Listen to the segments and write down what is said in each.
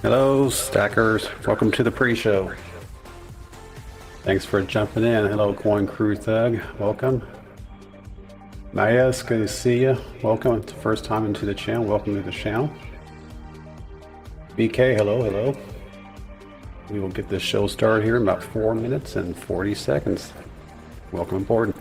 Hello, stackers. Welcome to the pre-show. Thanks for jumping in. Hello, Coin Crew Thug. Welcome. Maya, it's good to see you. Welcome. It's the first time into the channel. Welcome to the channel. BK, hello. We will get this show started here in about 4 minutes and 40 seconds. Welcome aboard.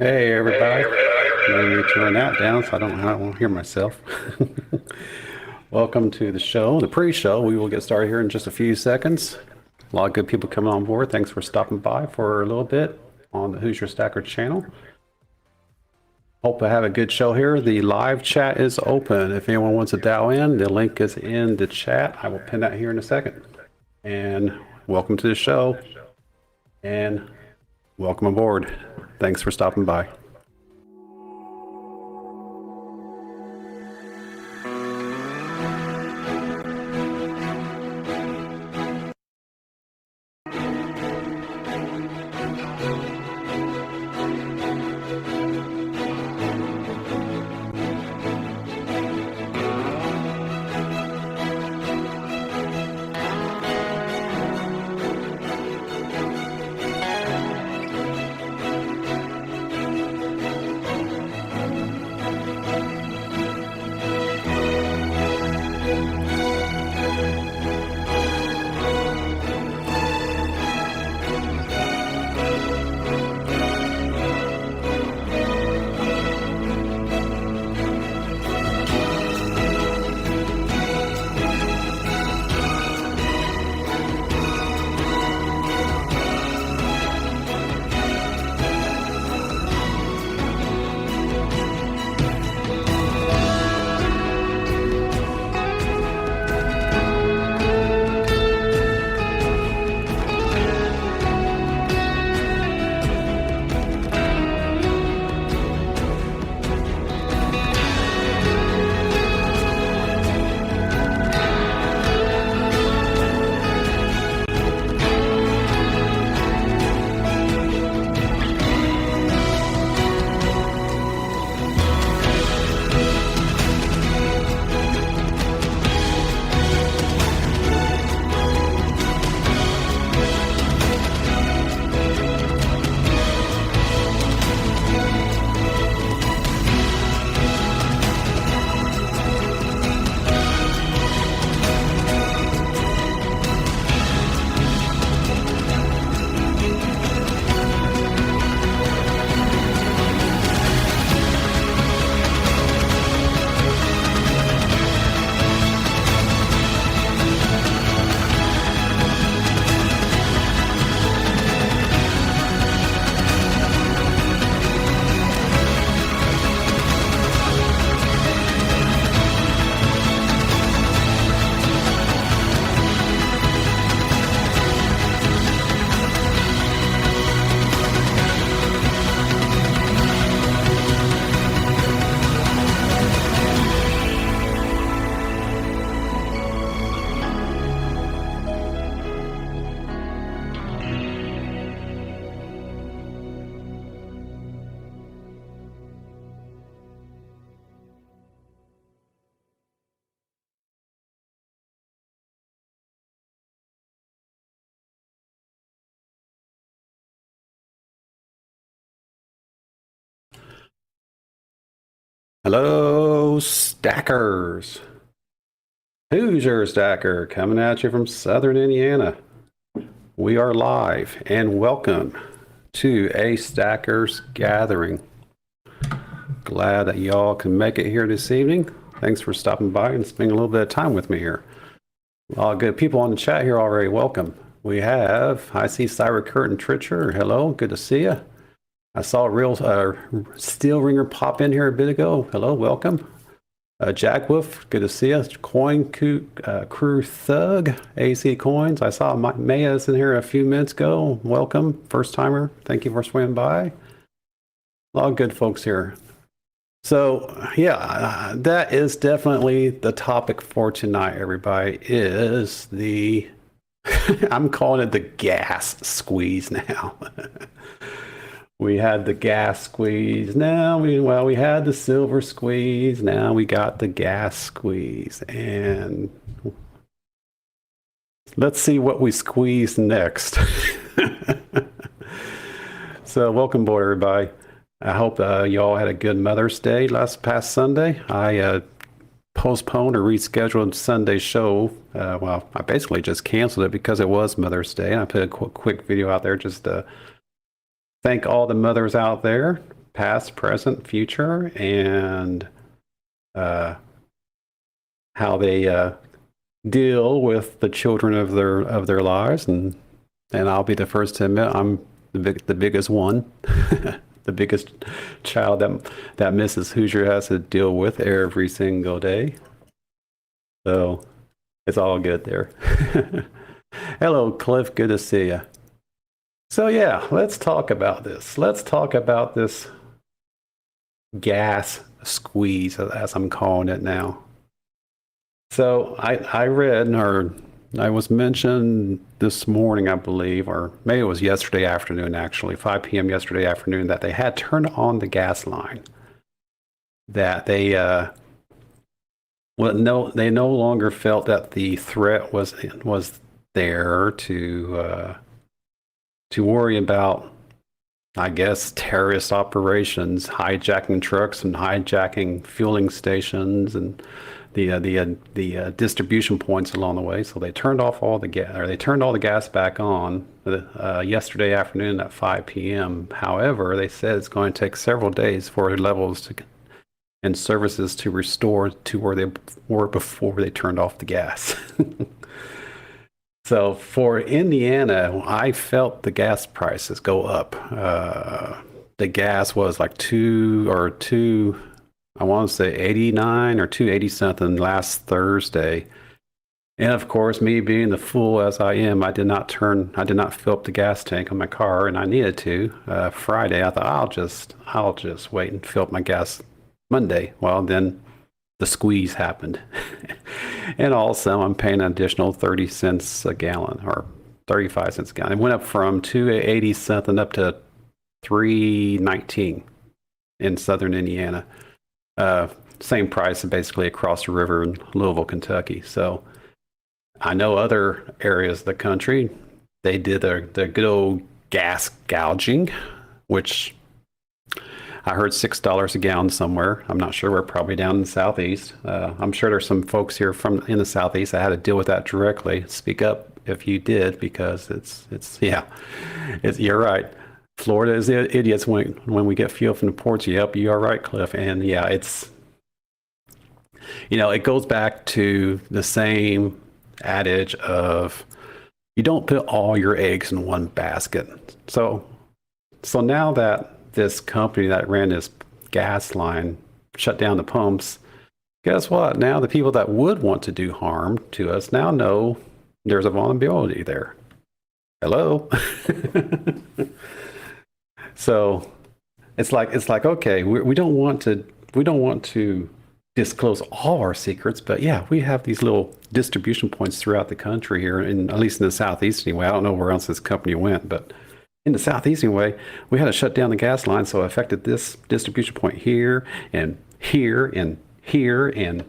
Hey everybody. Let me turn that down so I won't hear myself. Welcome to the show, the pre-show. We will get started here in just a few seconds. A lot of good people coming on board. Thanks for stopping by for a little bit on the Who's Your Stacker channel. Hope to have a good show here. The live chat is open. If anyone wants to dial in, the link is in the chat. I will pin that here in a second. and welcome to the show, and welcome aboard. Thanks for stopping by. Hello, stackers. Who's your stacker? Coming at you from Southern Indiana. We are live, and welcome to a Stackers Gathering. Glad that y'all can make it here this evening. Thanks for stopping by and spending a little bit of time with me here. All good people on the chat here already. Welcome. I see Cyber Curtin Tritcher. Hello, good to see you. I saw a real Steel Ringer pop in here a bit ago. Hello, welcome. Jack Wolf, good to see us. Coin Crew Thug, AC Coins. I saw Maya's in here a few minutes ago. Welcome, first timer. Thank you for swinging by. A lot of good folks here. So yeah, that is definitely the topic for tonight, everybody, is the, I'm calling it the gas squeeze now. We had the gas squeeze. Now we had the silver squeeze. Now we got the gas squeeze. And let's see what we squeeze next. So welcome aboard, everybody. I hope y'all had a good Mother's Day past Sunday. I postponed or rescheduled Sunday's show. Well, I basically just canceled it because it was Mother's Day. And I put a quick video out there just to thank all the mothers out there, past, present, future, and how they deal with the children of their lives. And I'll be the first to admit I'm the biggest one, the biggest child that Mrs. Hoosier has to deal with every single day. So it's all good there. Hello, Cliff. Good to see you. So yeah, let's talk about this. Let's talk about this gas squeeze, as I'm calling it now. So I read, or I was mentioned this morning, I believe, or maybe it was yesterday afternoon, actually, 5 p.m. yesterday afternoon, that they had turned on the gas line. That they no longer felt that the threat was there to worry about, I guess, terrorist operations, hijacking trucks and hijacking fueling stations and the distribution points along the way. So they turned off all the gas, or they turned all the gas back on yesterday afternoon at 5 p.m. However, they said it's going to take several days for levels and services to restore to where they were before they turned off the gas. So for Indiana, I felt the gas prices go up. The gas was like I want to say 89 or 280 something last Thursday. And of course, me being the fool as I am, I did not fill up the gas tank on my car, and I needed to. Friday, I thought I'll just wait and fill up my gas Monday. Well, then the squeeze happened. And also I'm paying an additional 30 cents a gallon, or 35 cents a gallon. It went up from 280 something up to 319 in southern Indiana. Same price basically across the river in Louisville, Kentucky. So I know other areas of the country, they did the good old gas gouging, which I heard $6 a gallon somewhere. I'm not sure. We're probably down in the southeast. I'm sure there's some folks here in the southeast that had to deal with that directly. Speak up if you did, because you're right. Florida is the idiots when we get fuel from the ports. Yep, you are right, Cliff. And yeah, it goes back to the same adage of you don't put all your eggs in one basket. So now that this company that ran this gas line shut down the pumps, guess what? Now the people that would want to do harm to us now know there's a vulnerability there. Hello. So it's like okay, we don't want to disclose all our secrets, but yeah, we have these little distribution points throughout the country here, and at least in the southeast anyway. I don't know where else this company went, but in the southeast anyway, we had to shut down the gas line, so it affected this distribution point here and here and here, and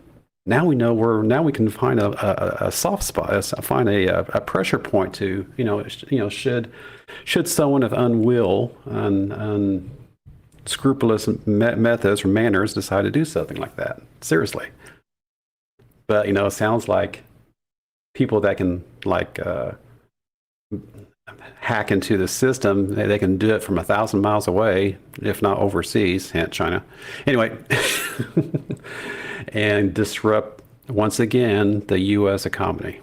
now we know now we can find a soft spot, find a pressure point to should someone of unscrupulous methods or manners decide to do something like that. Seriously. But it sounds like people that can hack into the system, they can do it from 1,000 miles away, if not overseas, hint China. Anyway, and disrupt once again the U.S. economy.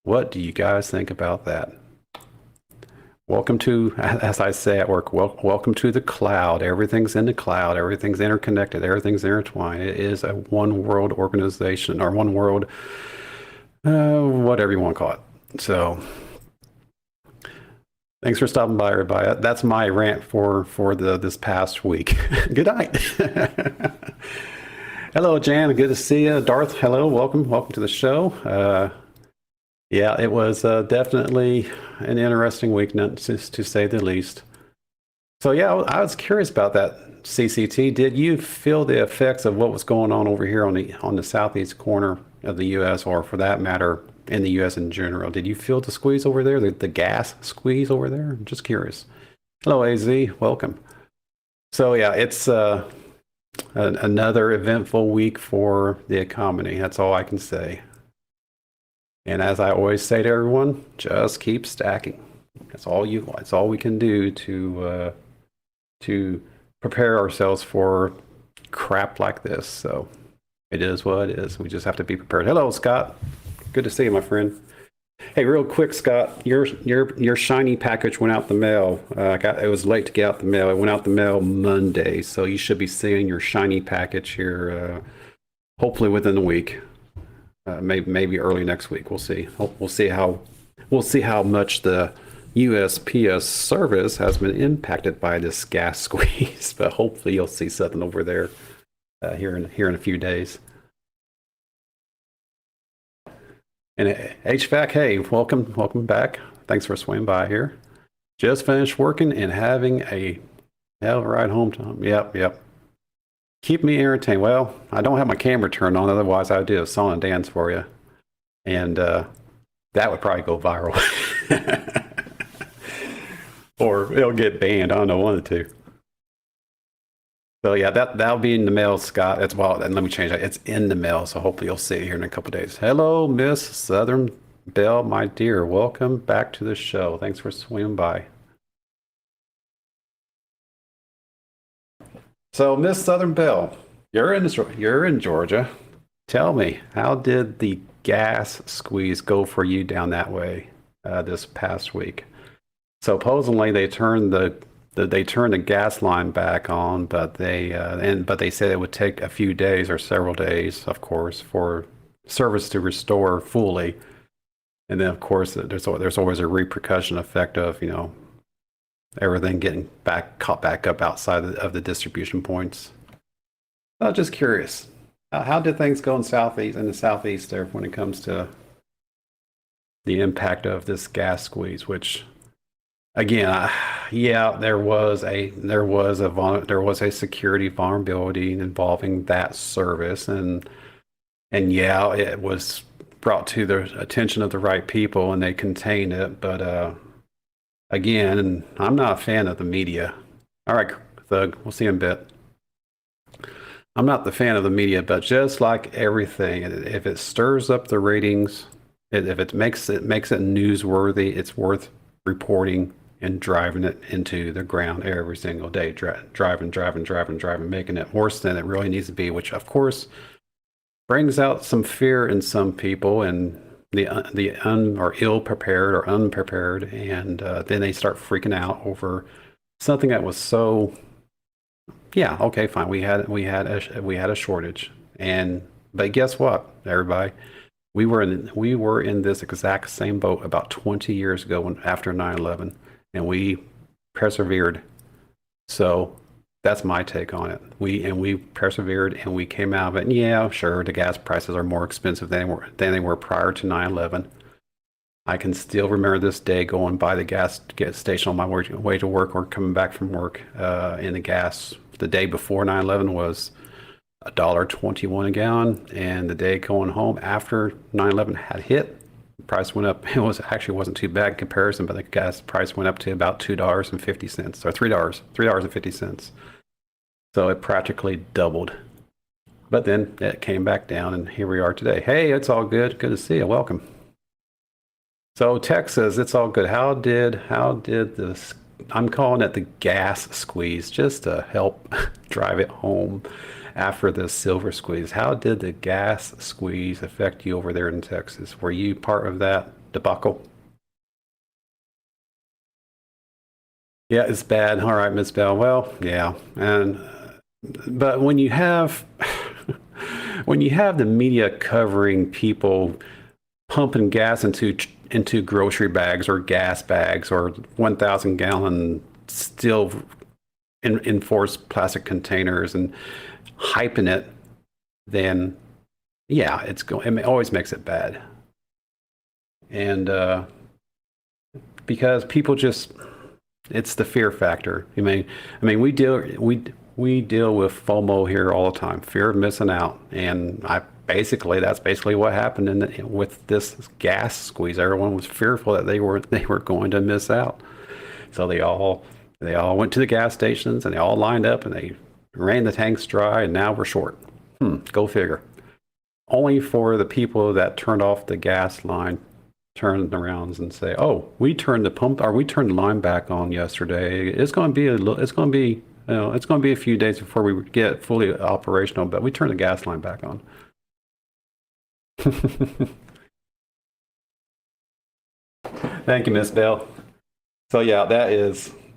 What do you guys think about that? Welcome to, as I say at work, welcome to the cloud. Everything's in the cloud. Everything's interconnected. Everything's intertwined. It is a one world organization, or one world, whatever you want to call it. So thanks for stopping by, everybody. That's my rant for this past week. Good night. Hello, Jan. Good to see you. Darth, hello. Welcome to the show. Yeah, it was definitely an interesting week, to say the least. So yeah, I was curious about that, CCT. Did you feel the effects of what was going on over here on the southeast corner of the U.S., or for that matter, in the U.S. in general? Did you feel the squeeze over there, the gas squeeze over there? I'm just curious. Hello, AZ. Welcome. So yeah, it's another eventful week for the economy. That's all I can say. And as I always say to everyone, just keep stacking. That's all we can do to prepare ourselves for crap like this. So it is what it is. We just have to be prepared. Hello, Scott. Good to see you, my friend. Hey, real quick, Scott, your shiny package went out the mail. It was late to get out the mail. It went out the mail Monday, so you should be seeing your shiny package here, hopefully within the week. Maybe early next week. We'll see. We'll see how we'll see how much the USPS service has been impacted by this gas squeeze, but hopefully you'll see something over there here in a few days. And HVAC, hey, welcome back. Thanks for swinging by here. Just finished working and having a hell of a ride home time. Yep. Keep me entertained. Well, I don't have my camera turned on, otherwise I would do a song and dance for you. And that would probably go viral. Or it'll get banned. I don't know, one of the two. So yeah, that'll be in the mail, Scott. It's well, and let me change that. It's in the mail, so hopefully you'll see it here in a couple days. Hello, Miss Southern Belle, my dear. Welcome back to the show. Thanks for swinging by. So, Miss Southern Belle, you're in Georgia. Tell me, how did the gas squeeze go for you down that way this past week? Supposedly they turned the gas line back on, but they said it would take a few days or several days, of course, for service to restore fully. And then, of course, there's always a repercussion effect of everything getting caught back up outside of the distribution points. I'm just curious, how did things go in the southeast there when it comes to the impact of this gas squeeze? Which, again, yeah, there was a security vulnerability involving that service, and yeah, it was brought to the attention of the right people, and they contained it. But again, and I'm not a fan of the media. All right, Thug, we'll see in a bit. I'm not the fan of the media, but just like everything, if it stirs up the ratings, if it makes it newsworthy, it's worth reporting and driving it into the ground every single day, driving, making it worse than it really needs to be, which of course brings out some fear in some people and or ill prepared or unprepared, and then they start freaking out over something that was so. Yeah, okay, fine. We had a shortage, but guess what, everybody? We were in this exact same boat about 20 years ago after 9/11, and we persevered. So that's my take on it. We persevered and we came out of it. And yeah, sure, the gas prices are more expensive than they were prior to 9/11. I can still remember this day going by the gas station on my way to work or coming back from work, and the gas the day before 9/11 was $1.21 a gallon, and the day going home after 9/11 had hit, the price went up. It wasn't too bad in comparison, but the gas price went up to about $2.50 or $3.50. So it practically doubled. But then it came back down, and here we are today. Hey, it's all good. Good to see you. Welcome. So Texas, it's all good. How did this? I'm calling it the gas squeeze, just to help drive it home after the silver squeeze. How did the gas squeeze affect you over there in Texas? Were you part of that debacle? Yeah, it's bad. All right, Miss Bell. Well, yeah, but when you have the media covering people pumping gas into grocery bags or gas bags or 1,000-gallon still enforced plastic containers and hyping it, then yeah, it always makes it bad. And because people it's the fear factor. I mean, we deal with FOMO here all the time, fear of missing out, and that's basically what happened with this gas squeeze. Everyone was fearful that they were going to miss out, so they all went to the gas stations and they all lined up and they ran the tanks dry, and now we're short. Go figure. Only for the people that turned off the gas line turn around and say, "Oh, we turned the line back on yesterday. It's going to be a few days before we get fully operational, but we turned the gas line back on." Thank you, Miss Bell. So yeah,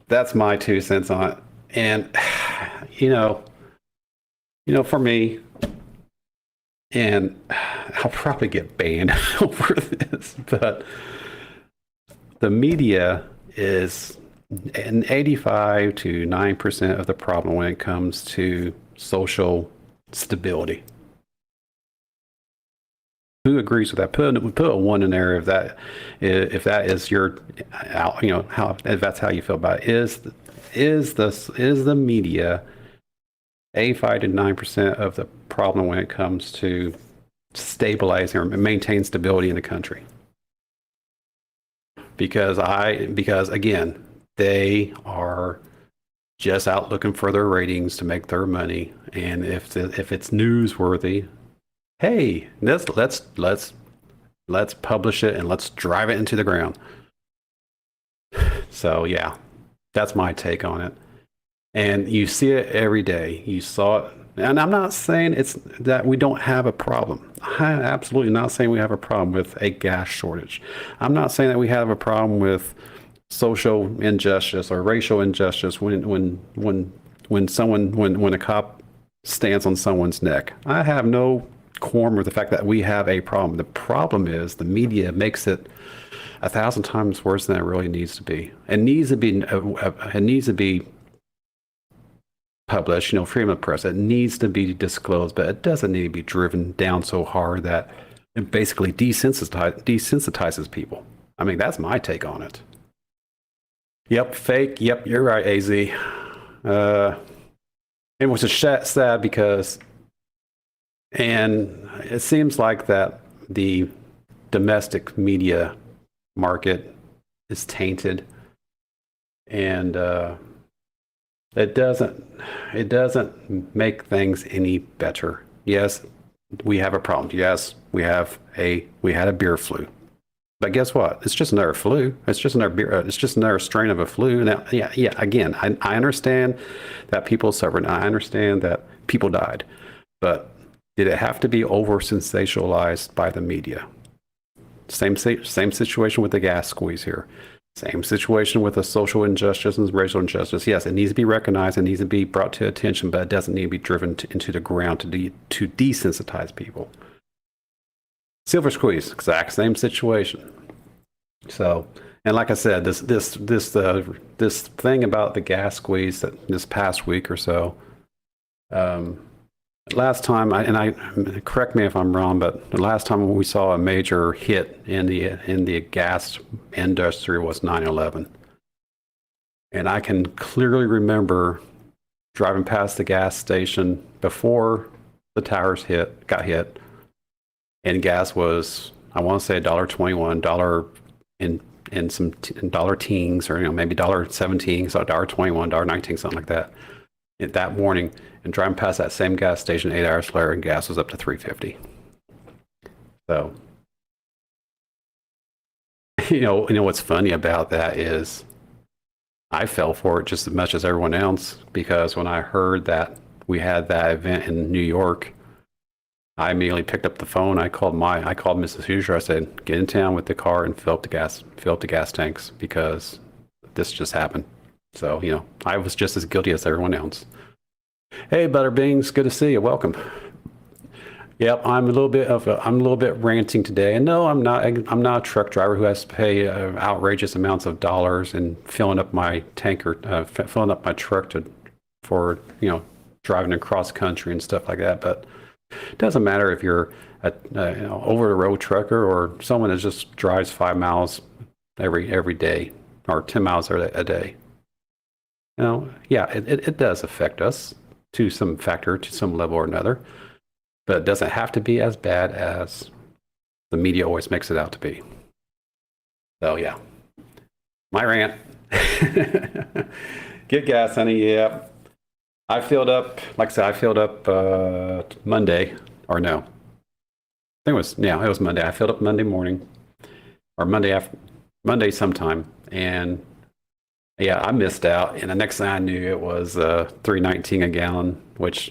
that's my 2 cents on it. And for me, and I'll probably get banned over this, but the media is an 85 to 9% of the problem when it comes to social stability. Who agrees with that? Put a one in there if that is your, if that's how you feel about it. Is the media 85 to 9% of the problem when it comes to stabilizing or maintain stability in the country? Because again, they are just out looking for their ratings to make their money, and if it's newsworthy, hey, let's publish it and let's drive it into the ground. So yeah, that's my take on it. And you see it every day. You saw it. And I'm not saying it's that we don't have a problem. I'm absolutely not saying we have a problem with a gas shortage. I'm not saying that we have a problem with social injustice or racial injustice when a cop stands on someone's neck. I have no qualm with the fact that we have a problem. The problem is the media makes it 1,000 times worse than it really needs to be. It needs to be published, freedom of press. It needs to be disclosed, but it doesn't need to be driven down so hard that it basically desensitizes people. I mean, that's my take on it. Yep, fake. Yep, you're right, AZ. It was a sad because, and it seems like that the domestic media market is tainted, and it doesn't make things any better. Yes, we have a problem. Yes, we had a beer flu. But guess what? It's just another flu. It's just another beer. It's just another strain of a flu. Now, yeah. Again, I understand that people suffered. I understand that people died. But did it have to be over sensationalized by the media? Same situation with the gas squeeze here. Same situation with the social injustice and racial injustice. Yes, it needs to be recognized. It needs to be brought to attention, but it doesn't need to be driven into the ground to desensitize people. Silver squeeze, exact same situation. So, and like I said, this thing about the gas squeeze that this past week or so. Last time, correct me if I'm wrong, but the last time we saw a major hit in the gas industry was 9/11, and I can clearly remember driving past the gas station before the towers got hit, and gas was, I want to say $1.21, dollar in some dollar teens, or maybe $1.17, so $1.21, $1.19, something like that. That morning, and driving past that same gas station 8 hours later, and gas was up to $3.50. So, what's funny about that is I fell for it just as much as everyone else, because when I heard that we had that event in New York, I immediately picked up the phone. I called Mrs. Hoosier. I said, "Get in town with the car and fill up the gas tanks, because this just happened." So, I was just as guilty as everyone else. Hey, Butterbeans, good to see you. Welcome. Yep, I'm a little bit ranting today. And no, I'm not a truck driver who has to pay outrageous amounts of dollars and filling up my tanker, filling up my truck for driving across country and stuff like that. But it doesn't matter if you're a over the road trucker or someone that just drives 5 miles every day or 10 miles a day. Yeah, it does affect us to some level or another, but it doesn't have to be as bad as the media always makes it out to be. So yeah, my rant. Get gas, honey. Yeah, I filled up. Like I said, Monday, or no, I think it was Monday. I filled up Monday morning, or Monday sometime, and yeah, I missed out, and the next thing I knew, it was $3.19 a gallon, which,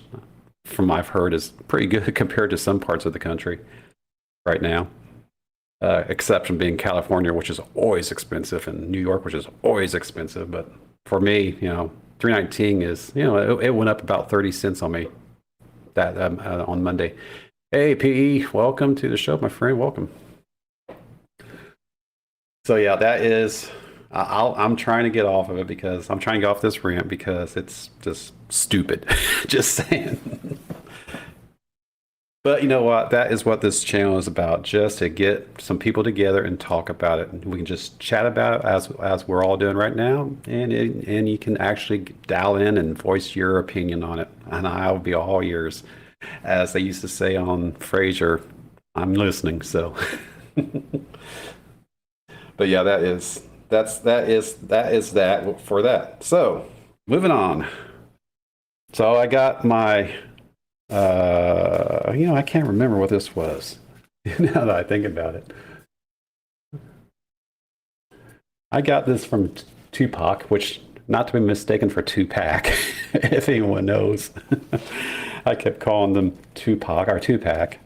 from what I've heard, is pretty good compared to some parts of the country right now. Exception being California, which is always expensive, and New York, which is always expensive. But for me, $3.19 is, it went up about 30 cents on me that on Monday. Hey, PE, welcome to the show, my friend. Welcome. So yeah, that is. I'm trying to get off of it because I'm trying to get off this rant because it's just stupid. Just saying. But you know what? That is what this channel is about, just to get some people together and talk about it. We can just chat about it as we're all doing right now, and you can actually dial in and voice your opinion on it. And I'll be all ears. As they used to say on Frasier, I'm listening. So, but yeah, that is that for that. So, moving on. So I got my I can't remember what this was now that I think about it. I got this from Tupac, which not to be mistaken for Tupac, if anyone knows. I kept calling them Tupac or Tupac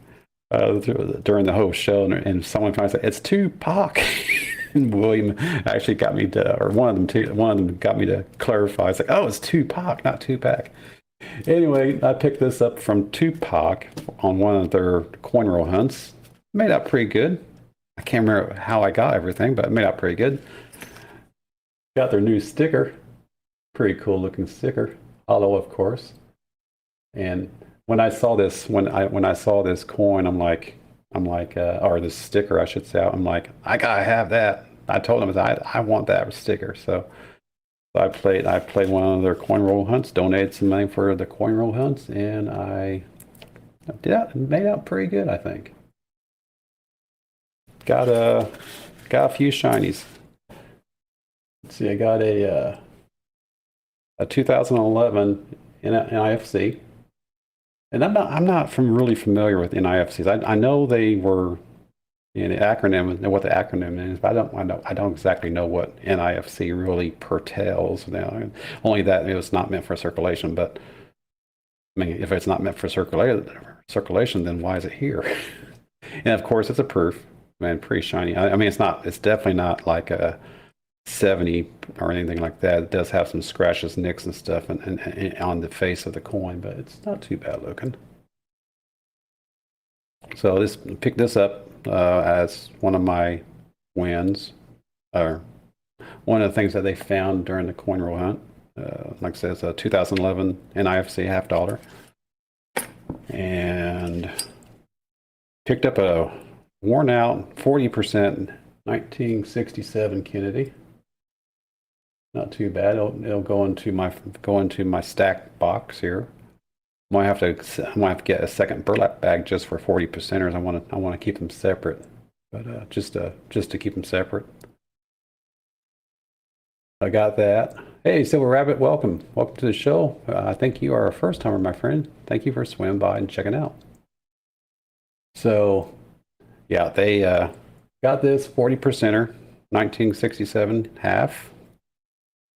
during the whole show, and someone finally said, "It's Tupac." And William actually got me to, or one of them got me to clarify. It's like, "Oh, it's Tupac, not Tupac." Anyway, I picked this up from Tupac on one of their coin roll hunts. Made out pretty good. I can't remember how I got everything, but it made out pretty good. Got their new sticker. Pretty cool looking sticker. Hollow, of course. And when I saw this, when I saw this coin, or this sticker, I should say, I'm like, I gotta have that. I told them I want that sticker. So I played one of their coin roll hunts, donated some money for the coin roll hunts, and I made out pretty good, I think. Got a few shinies. Let's see, I got a 2011 NIFC, and I'm not really familiar with NIFCs. I know they were in the acronym and what the acronym is, but I don't exactly know what NIFC really pertains. Now, only that it was not meant for circulation. But I mean, if it's not meant for circulation, then why is it here? And of course, it's a proof. Man, pretty shiny. I mean, it's definitely not like a 70 or anything like that. It does have some scratches, nicks, and stuff, and on the face of the coin, but it's not too bad looking. So picked this up as one of my wins, or one of the things that they found during the coin roll hunt. Like I said, it's a 2011 NIFC $50, and picked up a worn out 40% 1967 Kennedy. Not too bad. It'll go into my stack box here. I might have to get a second burlap bag just for 40%ers. I want to keep them separate, but just to keep them separate. I got that. Hey, Silver Rabbit, welcome to the show. I think you are a first timer, my friend. Thank you for swimming by and checking out. So, yeah, they got this 40%er, 1967 half.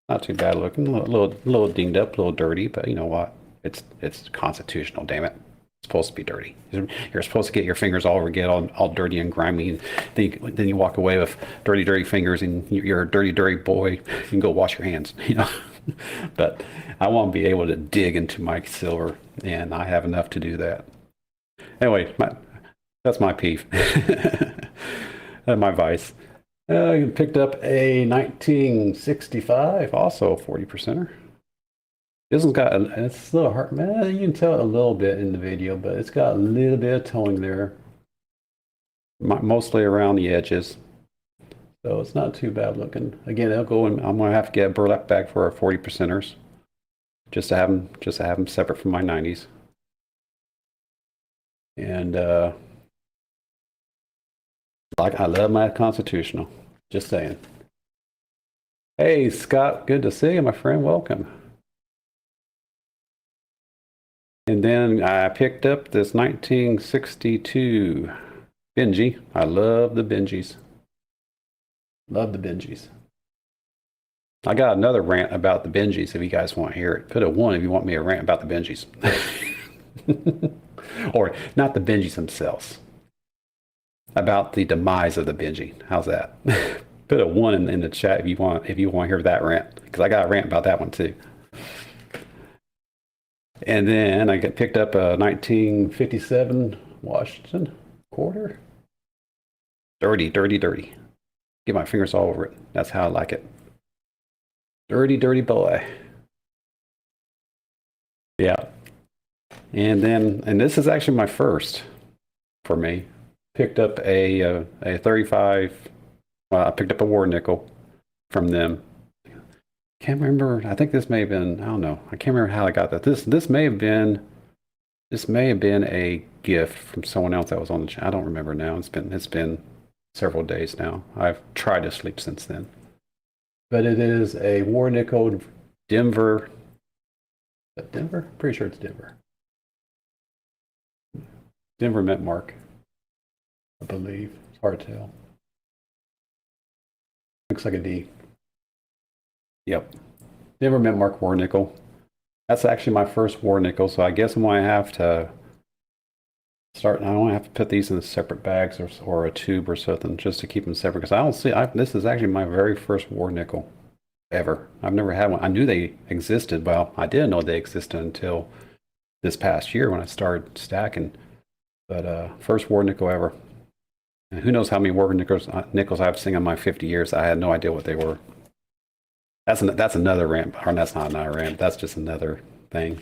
Not too bad looking. A little dinged up, a little dirty, but you know what? It's constitutional, damn it. It's supposed to be dirty. You're supposed to get your fingers all dirty and grimy. Then you walk away with dirty fingers, and you're a dirty boy. You can go wash your hands, you know. But I want to be able to dig into my silver, and I have enough to do that. Anyway, that's my peeve. My vice. I picked up a 1965, also 40%er. This one's it's a little hard, man. You can tell it a little bit in the video, but it's got a little bit of towing there, mostly around the edges. So it's not too bad looking. Again, they'll go in. I'm gonna have to get a burlap bag for our 40%ers, just to have them separate from my 90s. And I love my constitutional. Just saying. Hey, Scott, good to see you, my friend. Welcome. And then I picked up this 1962 Benji. I love the Benjis. Love the Benjis. I got another rant about the Benjis if you guys want to hear it. Put a 1 if you want me to rant about the Benjis. Or not the Benjis themselves. About the demise of the Benji. How's that? Put a 1 in the chat if you want to hear that rant, because I got a rant about that one too. And then I picked up a 1957 Washington quarter. Dirty. Get my fingers all over it. That's how I like it. Dirty, dirty boy. Yeah. And then, and this is actually my first for me. Picked up a 35. I picked up a war nickel from them. Can't remember. I think this may have been. I don't know. I can't remember how I got that. This may have been. This may have been a gift from someone else that was on the channel. I don't remember now. It's been several days now. I've tried to sleep since then. But it is a war nickel Denver. Is that Denver? Pretty sure it's Denver. Denver Mint Mark, I believe. It's hard to tell. Looks like a D. Yep. Denver Mint Mark war nickel. That's actually my first war nickel, so I guess I'm going to have to start. I don't have to put these in separate bags or a tube or something just to keep them separate, because I don't see. This is actually my very first war nickel ever. I've never had one. I knew they existed. Well, I didn't know they existed until this past year when I started stacking. But first war nickel ever. And who knows how many war nickels I've seen in my 50 years. I had no idea what they were. That's another rant, or that's not another rant. That's just another thing.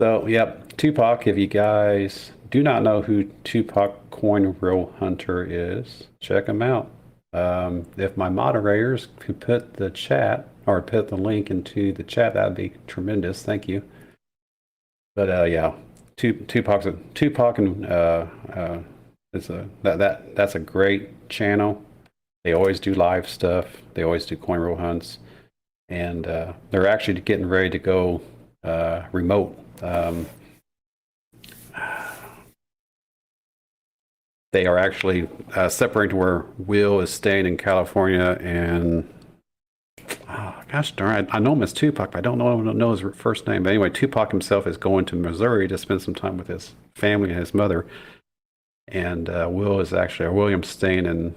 So, yep, Tupac. If you guys do not know who Tupac Coin Roll Hunter is, check him out. If my moderators could put the chat or put the link into the chat, that'd be tremendous. Thank you. But yeah, Tupac and that's a great channel. They always do live stuff. They always do coin roll hunts, and they're actually getting ready to go remote. They are actually separating to where Will is staying in California, and gosh darn, I know him as Tupac, but I don't know his first name. But anyway, Tupac himself is going to Missouri to spend some time with his family and his mother. And William's staying in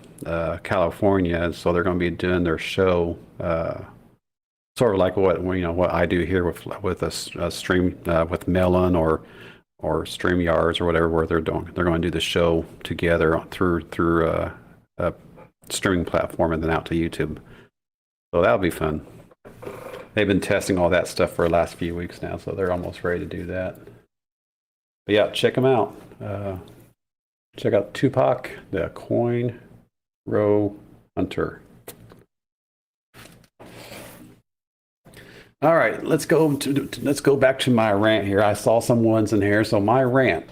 California, and so they're going to be doing their show, sort of like what I do here with a stream with Melon or StreamYards or whatever, where they're going to do the show together through a streaming platform and then out to YouTube. So that'll be fun. They've been testing all that stuff for the last few weeks now, so they're almost ready to do that. But yeah, check them out. Check out Tupac, the Coin Row Hunter. All right, let's go back to my rant here. I saw some ones in here, so my rant.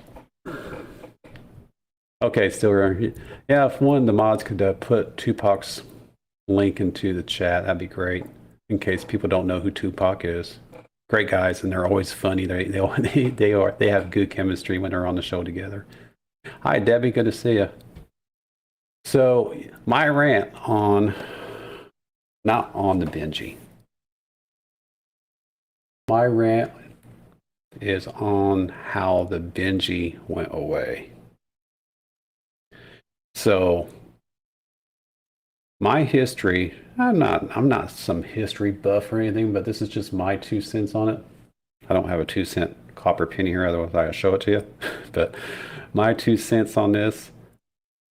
Okay, still here. Yeah, if one of the mods could put Tupac's link into the chat, that'd be great. In case people don't know who Tupac is. Great guys, and they're always funny. They have good chemistry when they're on the show together. Hi, Debbie. Good to see you. So my rant not on the Benji. My rant is on how the Benji went away. So my history, I'm not some history buff or anything, but this is just my 2 cents on it. I don't have a 2-cent copper penny here, otherwise I'll show it to you. But my 2 cents on this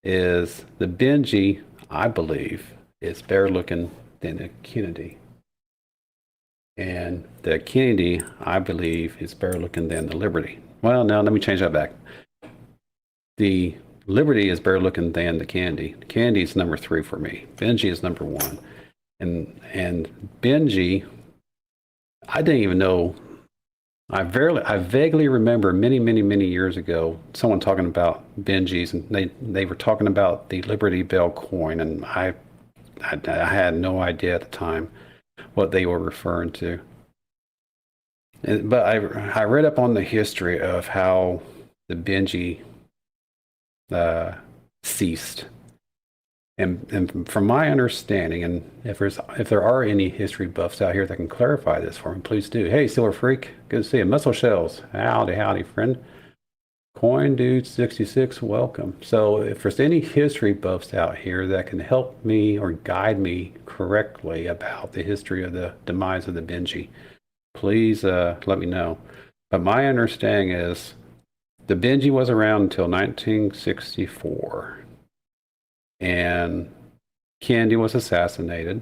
is the Benji, I believe, is better looking than the Kennedy. And the Kennedy, I believe, is better looking than the Liberty. Well, no, let me change that back. The Liberty is better looking than the Kennedy. The Kennedy is number 3 for me. Benji is number 1. And Benji, I didn't even know. I vaguely remember many years ago someone talking about Benjis, and they were talking about the Liberty Bell coin, and I had no idea at the time what they were referring to. But I read up on the history of how the Benji ceased, and from my understanding, and if there are any history buffs out here that can clarify this for me, please do. Hey, Silver Freak, good to see you. Muscle Shells, howdy, friend. Coin Dude 66, welcome. So if there's any history buffs out here that can help me or guide me correctly about the history of the demise of the Benji, please let me know. But my understanding is the Benji was around until 1964. And Kennedy was assassinated.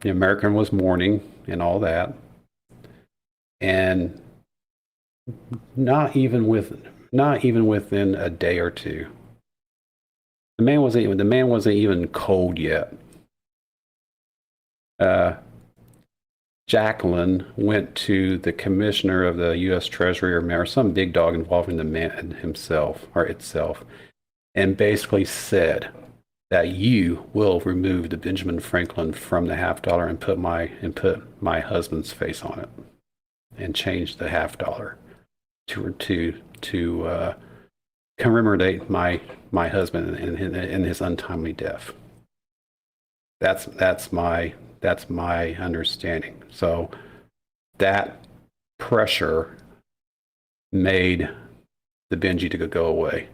The American was mourning and all that. And not even within a day or two. The man wasn't even cold yet. Jacqueline went to the commissioner of the U.S. Treasury or some big dog involving the man himself or itself, and basically said that you will remove the Benjamin Franklin from the $50 and put my husband's face on it, and change the $50 to commemorate my husband in his untimely death. That's my understanding. So that pressure made the Benji to go away.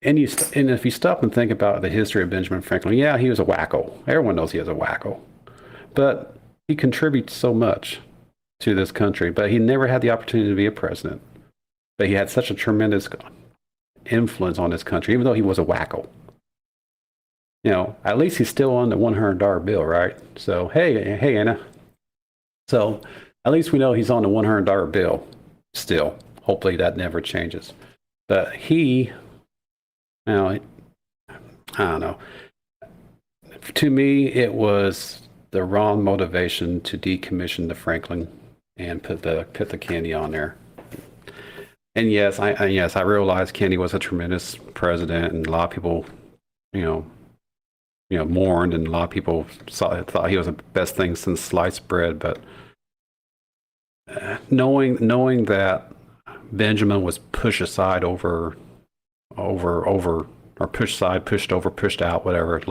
And if you stop and think about the history of Benjamin Franklin, yeah, he was a wacko. Everyone knows he was a wacko. But he contributes so much to this country, but he never had the opportunity to be a president. But he had such a tremendous influence on this country, even though he was a wacko. You know, at least he's still on the $100 bill, right? So, hey, Anna. So, at least we know he's on the $100 bill still. Hopefully that never changes. But he, you know, I don't know. To me, it was the wrong motivation to decommission the Franklin and put the Kennedy on there. And yes, I realize Kennedy was a tremendous president, and a lot of people, mourned, and a lot of people thought he was the best thing since sliced bread. But knowing that Benjamin was pushed aside, or pushed aside, pushed over, pushed out, whatever,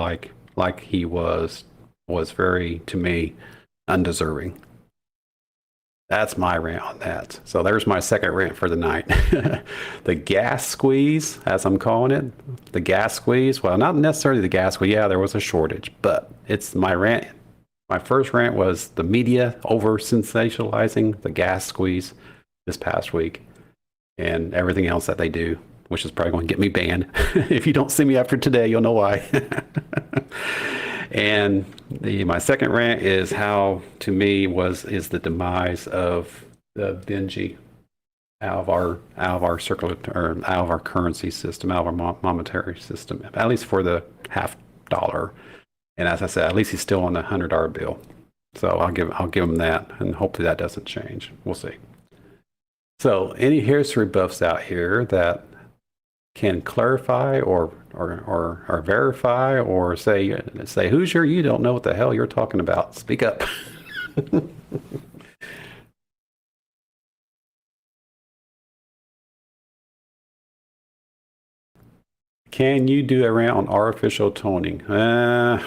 like he was very, to me, undeserving. That's my rant on that. So there's my second rant for the night. The gas squeeze, as I'm calling it. The gas squeeze. Well, not necessarily the gas squeeze. Yeah, there was a shortage, but it's my rant. My first rant was the media over sensationalizing the gas squeeze this past week and everything else that they do, which is probably going to get me banned. If you don't see me after today, you'll know why. And my second rant is how, to me, is the demise of the Benji out of our circular, or out of our currency system, out of our monetary system, at least for the $50. And as I said, at least he's still on the $100 bill. So I'll give him that, and hopefully that doesn't change. We'll see. So any history buffs out here that can clarify or verify or say Hoosier, you don't know what the hell you're talking about. Speak up. Can you do a rant on artificial toning? I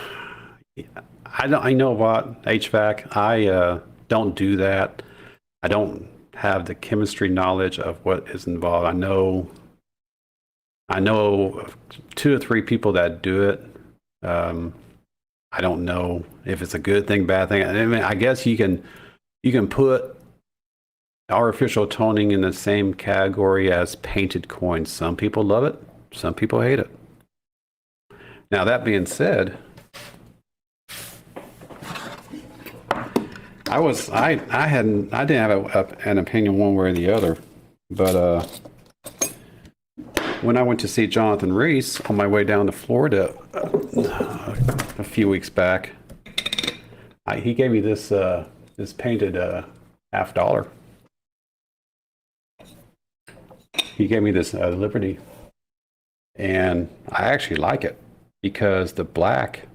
know what HVAC. I don't do that. I don't have the chemistry knowledge of what is involved. I know 2 or 3 people that do it. I don't know if it's a good thing, bad thing. I mean, I guess you can put artificial toning in the same category as painted coins. Some people love it. Some people hate it. Now, that being said, I didn't have an opinion one way or the other, but when I went to see Jonathan Reese on my way down to Florida a few weeks back, he gave me this painted $50. He gave me this Liberty, and I actually like it because the black,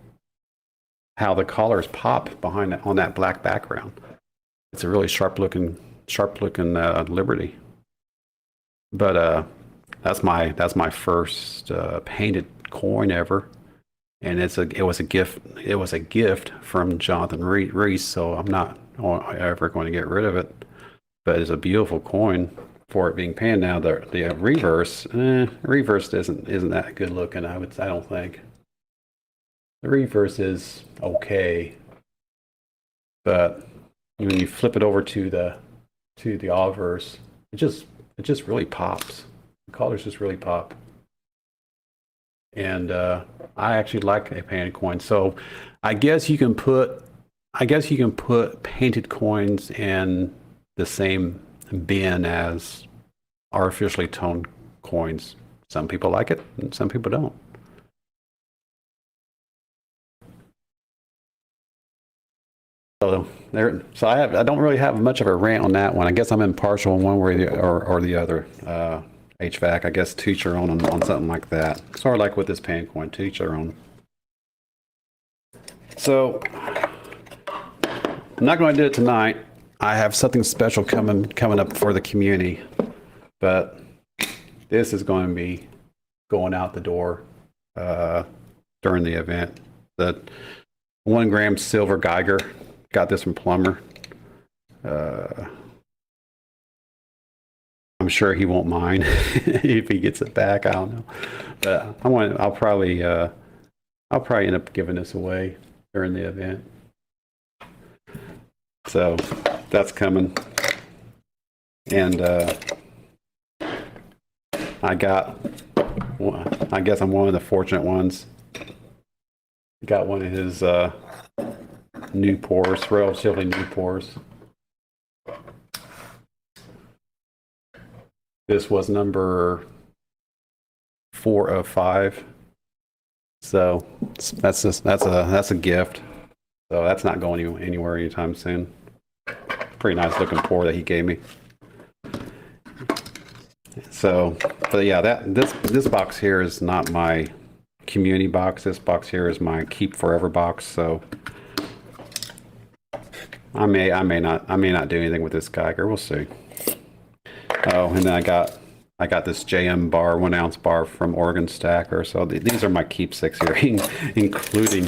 how the colors pop behind it on that black background. It's a really sharp looking Liberty. But that's my first painted coin ever, and it was a gift from Jonathan Reese. So I'm not ever going to get rid of it. But it's a beautiful coin for it being painted. Now the reverse isn't that good looking. I don't think. The reverse is okay, but when you flip it over to the obverse, it just really pops. The colors just really pop. And I actually like a painted coin. So I guess you can put painted coins in the same bin as artificially toned coins. Some people like it, and some people don't. So there, so I don't really have much of a rant on that one. I guess I'm impartial in one way or the other. HVAC, I guess, to each their own on something like that. Sort of like with this painted coin, to each their own. So I'm not going to do it tonight. I have something special coming up for the community, but this is going to be going out the door during the event. The 1 gram silver Geiger, got this from Plumber. I'm sure he won't mind if he gets it back. I don't know, but I'll probably end up giving this away during the event. So that's coming, and I guess I'm one of the fortunate ones. Got one of his new pours, relatively new pours. This was number 4 of 5. So that's a gift. So that's not going anywhere anytime soon. Pretty nice looking pour that he gave me. So, but yeah, this box here is not my community box. This box here is my keep forever box. So I may not do anything with this Geiger. We'll see. Oh, and then I got this JM bar, 1 ounce bar from Oregon Stacker. So these are my keepsakes here, including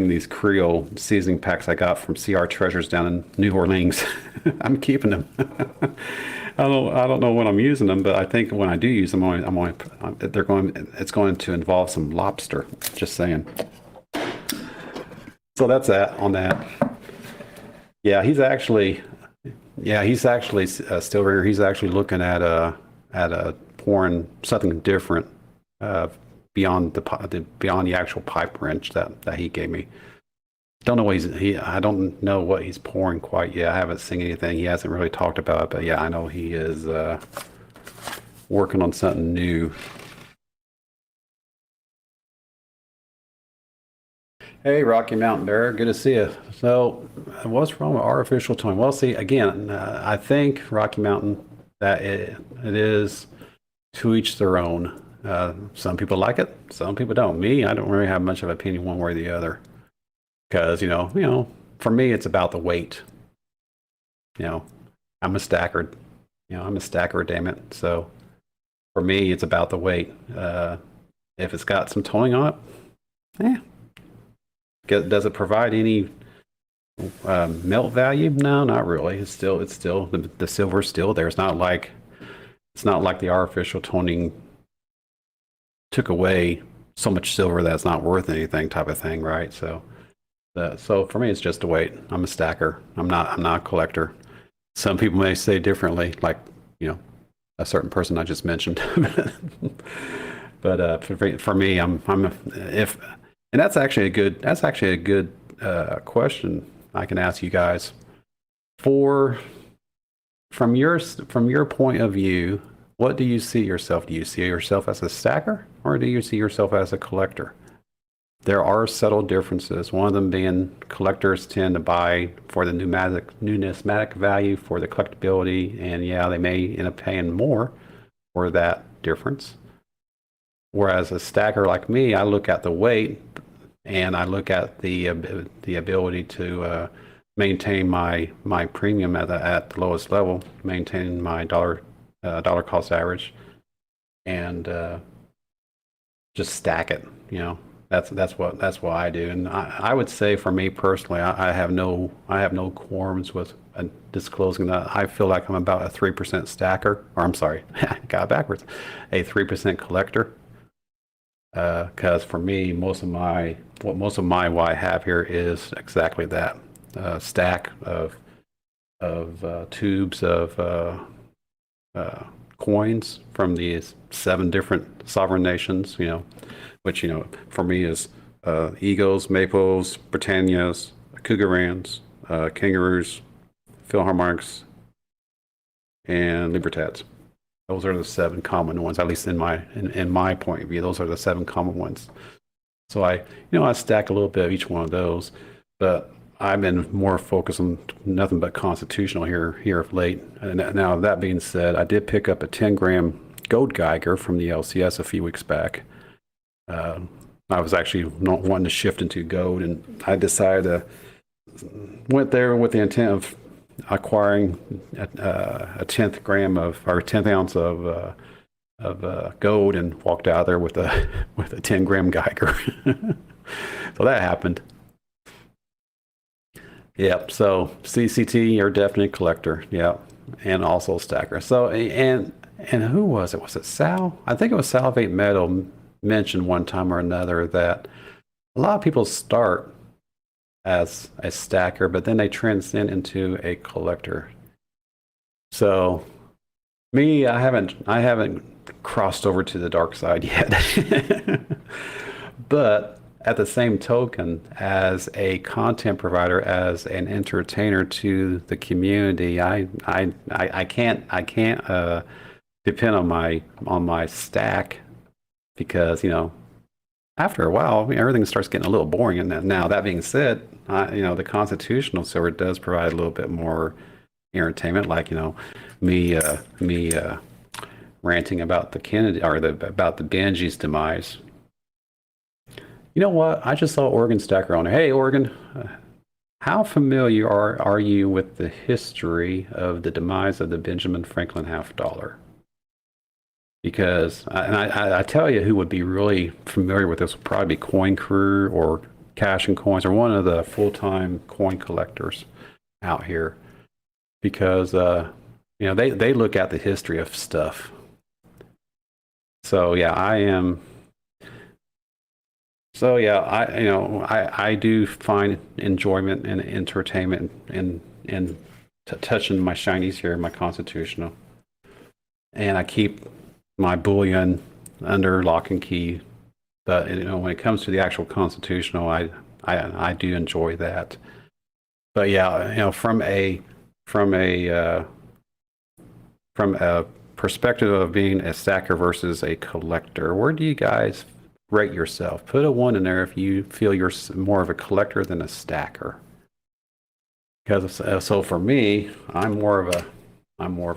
these Creole seasoning packs I got from CR Treasures down in New Orleans. I'm keeping them. I don't know when I'm using them, but I think when I do use them, it's going to involve some lobster. Just saying. So that's that on that. Yeah, he's actually still here. He's actually looking at pouring something different beyond the actual pipe wrench that he gave me. Don't know what I don't know what he's pouring quite yet. I haven't seen anything. He hasn't really talked about it, but yeah, I know he is working on something new. Hey, Rocky Mountain Bear, good to see you. So, what's wrong with artificial toning? Well, see, again, I think Rocky Mountain that it is to each their own. Some people like it, some people don't. Me, I don't really have much of an opinion one way or the other, because for me, it's about the weight. I'm a stacker. I'm a stacker, damn it. So, for me, it's about the weight. If it's got some toning on it, does it provide any melt value? No, not really. It's still the silver's still there. It's not like the artificial toning took away so much silver that's not worth anything type of thing, right? So for me, it's just a weight. I'm a stacker. I'm not a collector. Some people may say differently, like a certain person I just mentioned. But for me, and that's actually a good question I can ask you guys. From your point of view, what do you see yourself? Do you see yourself as a stacker, or do you see yourself as a collector? There are subtle differences. One of them being collectors tend to buy for the numismatic value, for the collectability, and yeah, they may end up paying more for that difference. Whereas a stacker like me, I look at the weight, and I look at the ability to maintain my premium at the lowest level, maintain my dollar cost average, and just stack it. That's what I do. And I would say, for me personally, I have no qualms with disclosing that I feel like I'm about a 3% stacker, or I'm sorry, got it backwards, a 3% collector. Because for me, most of my what I have here is exactly that, stack of tubes of coins from these 7 different sovereign nations, which, for me is Eagles, Maples, Britannias, Cougarans, Kangaroos, Philharmonics, and Libertads. Those are the 7 common ones, at least in my point of view. Those are the 7 common ones. So I stack a little bit of each one of those, but I've been more focused on nothing but constitutional here of late. And now that being said, I did pick up a 10-gram gold Geiger from the LCS a few weeks back. I was actually not wanting to shift into gold, and I decided to went there with the intent of acquiring a 10th gram or 10th ounce of gold, and walked out there with a 10-gram Geiger. So that happened. Yep. So CCT, you're definitely a collector. Yep. And also a stacker. So and who was it? Was it Sal? I think it was Salvate Metal mentioned one time or another that a lot of people start as a stacker, but then they transcend into a collector. So me, I haven't crossed over to the dark side yet. But at the same token, as a content provider, as an entertainer to the community, I can't depend on my stack, because after a while everything starts getting a little boring. And now that being said, the constitutional silver does provide a little bit more entertainment, like me ranting about the Kennedy, or about the Benji's demise. You know what? I just saw Oregon Stacker on there. Hey, Oregon, how familiar are you with the history of the demise of the Benjamin Franklin half dollar? Because, and I tell you, who would be really familiar with this would probably be Coin Crew or Cash and Coins, or one of the full-time coin collectors out here. Because, they look at the history of stuff. So yeah, I do find enjoyment and entertainment in touching my shinies here, my constitutional, and I keep my bullion under lock and key. But when it comes to the actual constitutional, I do enjoy that. But yeah, from a perspective of being a stacker versus a collector, where do you guys rate yourself? Put a 1 in there if you feel you're more of a collector than a stacker. Because so for me, I'm more of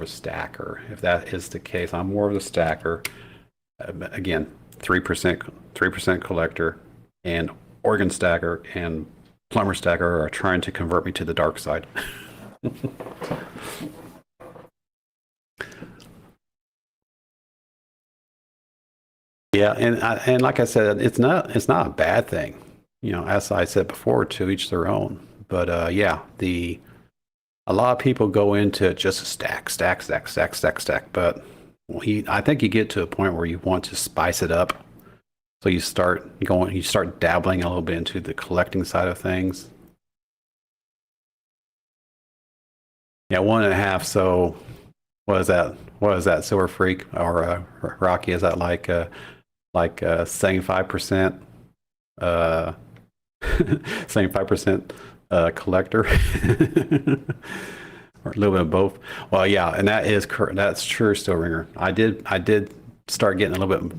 a stacker. If that is the case, I'm more of a stacker. Again, 3% collector, and Oregon Stacker and Plumber Stacker are trying to convert me to the dark side. Yeah, and like I said, it's not a bad thing. As I said before, to each their own. But yeah, a lot of people go into just stack. But I think you get to a point where you want to spice it up. So you start dabbling a little bit into the collecting side of things. Yeah, 1.5. So what is that? What is that, Silver Freak or Rocky? Is that like 75%, 75% collector, or a little bit of both? Well, yeah, and that's true, Stillringer. I did start getting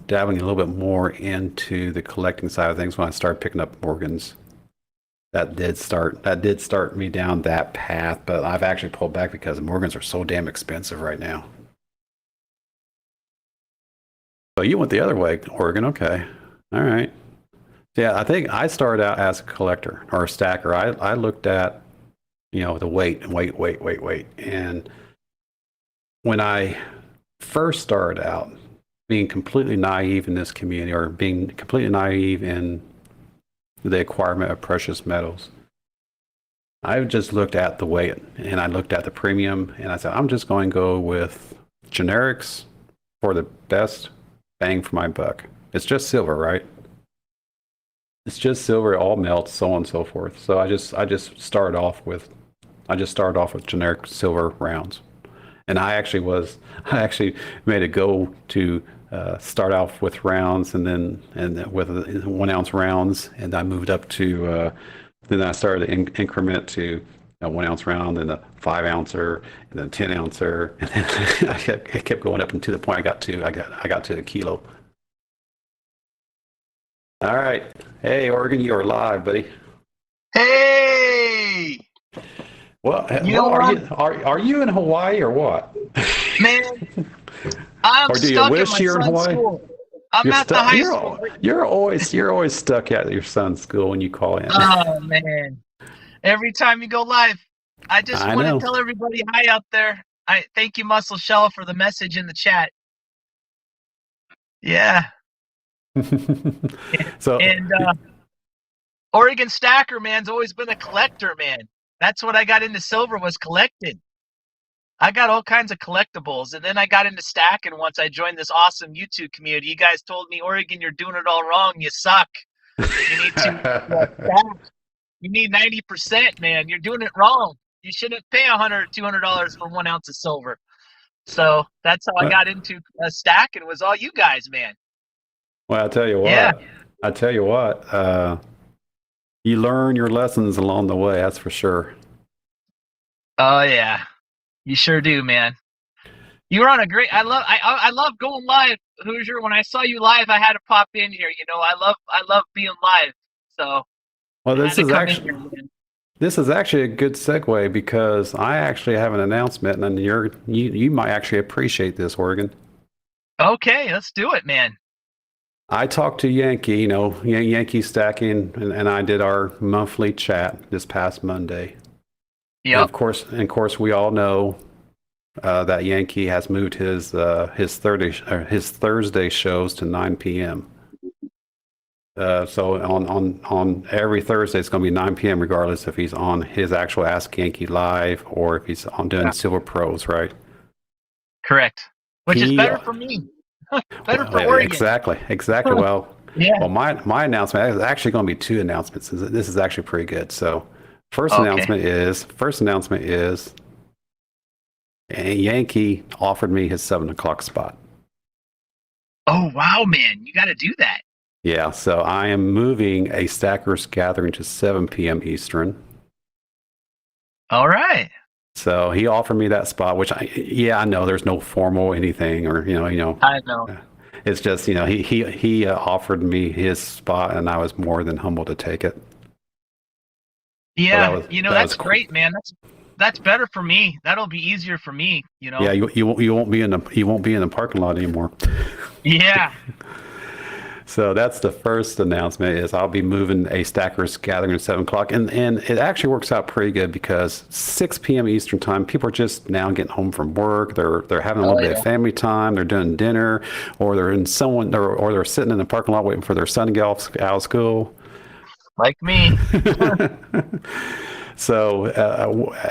dabbling a little bit more into the collecting side of things when I started picking up Morgans. That did start me down that path, but I've actually pulled back because Morgans are so damn expensive right now. So you went the other way, Oregon. Okay. All right. Yeah, I think I started out as a collector or a stacker. I looked at, the weight. And when I first started out, being completely naive in this community, or being completely naive in the acquirement of precious metals, I just looked at the weight, and I looked at the premium, and I said, I'm just going to go with generics for the best bang for my buck. It's just silver, right? It's just silver, it all melts, so on and so forth. So I just started off with generic silver rounds. And I actually made a goal to start off with rounds and with 1 ounce rounds, and I moved up to then I started to increment to a 1 ounce round, and a 5 ouncer, and then 10 ouncer, and then I kept going up until the point I got to a kilo. All right, hey Oregon, you are live, buddy. Hey, Well, you know well, what, are you in Hawaii or what? man? I'm Or do you stuck at wish my you're in son's Hawaii? school. I'm You're at the stuck. high school. You're always stuck at your son's school when you call in. Oh man! Every time you go live, I just I want to know. tell everybody hi out there. I thank you, Muscle Shell, for the message in the chat. Yeah, So, and Oregon Stacker man's always been a collector, man. That's what I got into silver, was collecting. I got all kinds of collectibles, and then I got into stacking once I joined this awesome YouTube community. You guys told me, Oregon, you're doing it all wrong. You suck. You need to stack. You need 90%, man. You're doing it wrong. You shouldn't pay $100 or $200 for 1 ounce of silver. So that's how I well, got into stacking. Was all you guys, man. I tell you Yeah. what. I tell you what. You learn your lessons along the way. That's for sure. Oh yeah. You sure do, man. You were on a great. I love going live, Hoosier. When I saw you live, I had to pop in here. You know, I love being live. So Well, I had to come in here, man. this is actually a good segue because I actually have an announcement, and you might actually appreciate this, Oregon. Okay, let's do it, man. I talked to Yankee, Yankee Stacking, and I did our monthly chat this past Monday. And Yep. of course, we all know that Yankee has moved his Thursday shows to 9 p.m. So on every Thursday, it's going to be 9 p.m. regardless if he's on his actual Ask Yankee Live or if he's on doing Silver Pros, right? Correct. Which is He, better for me. Better for yeah, Oregon. exactly. Well, Yeah. well, my announcement is actually going to be two announcements. This is actually pretty good. So, first Okay. announcement is a Yankee offered me his 7 o'clock spot. Oh wow, man! You got to do that. Yeah, so I am moving a Stackers Gathering to 7 p.m. Eastern. All right. So he offered me that spot, which I know there's no formal anything or I know. it's just he offered me his spot and I was more than humble to take it. Yeah. So That's great, man. That's better for me. That'll be easier for me. Yeah, you won't be in the parking lot anymore. Yeah. So that's the first announcement is I'll be moving a Stackers Gathering at 7 o'clock. And it actually works out pretty good because 6 p.m. Eastern time, people are just now getting home from work. They're having a little bit of family time. They're doing dinner or they're or they're sitting in the parking lot waiting for their son to get out of school. Like me. So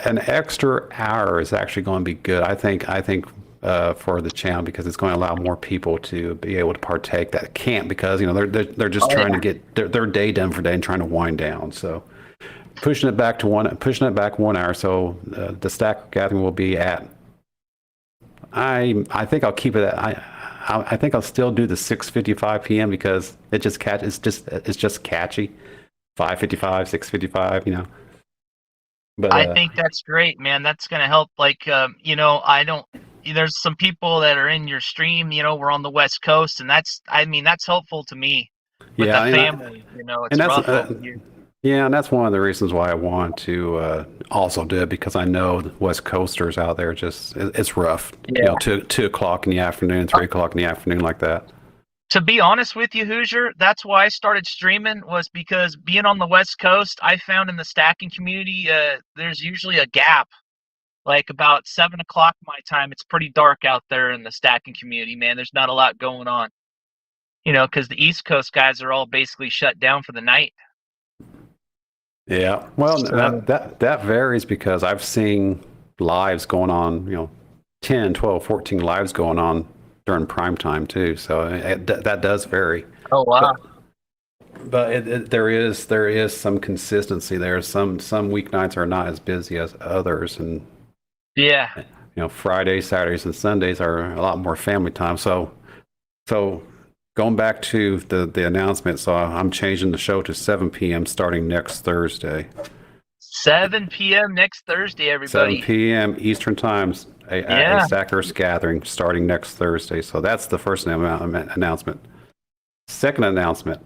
an extra hour is actually going to be good. I think for the channel because it's going to allow more people to be able to partake that can't because they're just trying to get their day done for day and trying to wind down. So pushing it back 1 hour. So the Stack Gathering will be at. I think I'll keep it at. I think I'll still do the 6:55 p.m. because it's just catchy. 5:55, 6:55, But I think that's great, man. That's gonna help. Like, I don't. There's some people that are in your stream. We're on the West Coast, and that's helpful to me with the family. It's rough over here. Yeah, and that's one of the reasons why I want to also do it because I know the West Coasters out there it's rough. Yeah. 2 o'clock in the afternoon, 3 o'clock in the afternoon, like that. To be honest with you, Hoosier, that's why I started streaming, was because being on the West Coast, I found in the stacking community, there's usually a gap. Like about 7 o'clock my time, it's pretty dark out there in the stacking community, man. There's not a lot going on. Because the East Coast guys are all basically shut down for the night. Yeah, well, that varies because I've seen lives going on, 10, 12, 14 lives going on during prime time too. So that does vary. Oh wow! But there is some consistency there. Some weeknights are not as busy as others, and yeah, Fridays, Saturdays, and Sundays are a lot more family time. So going back to the announcement, so I'm changing the show to 7 p.m. starting next Thursday. 7 p.m. next Thursday, 7 everybody. p.m. Eastern Times, a Yeah. Stackers Gathering starting next Thursday. So that's the first announcement. Second announcement,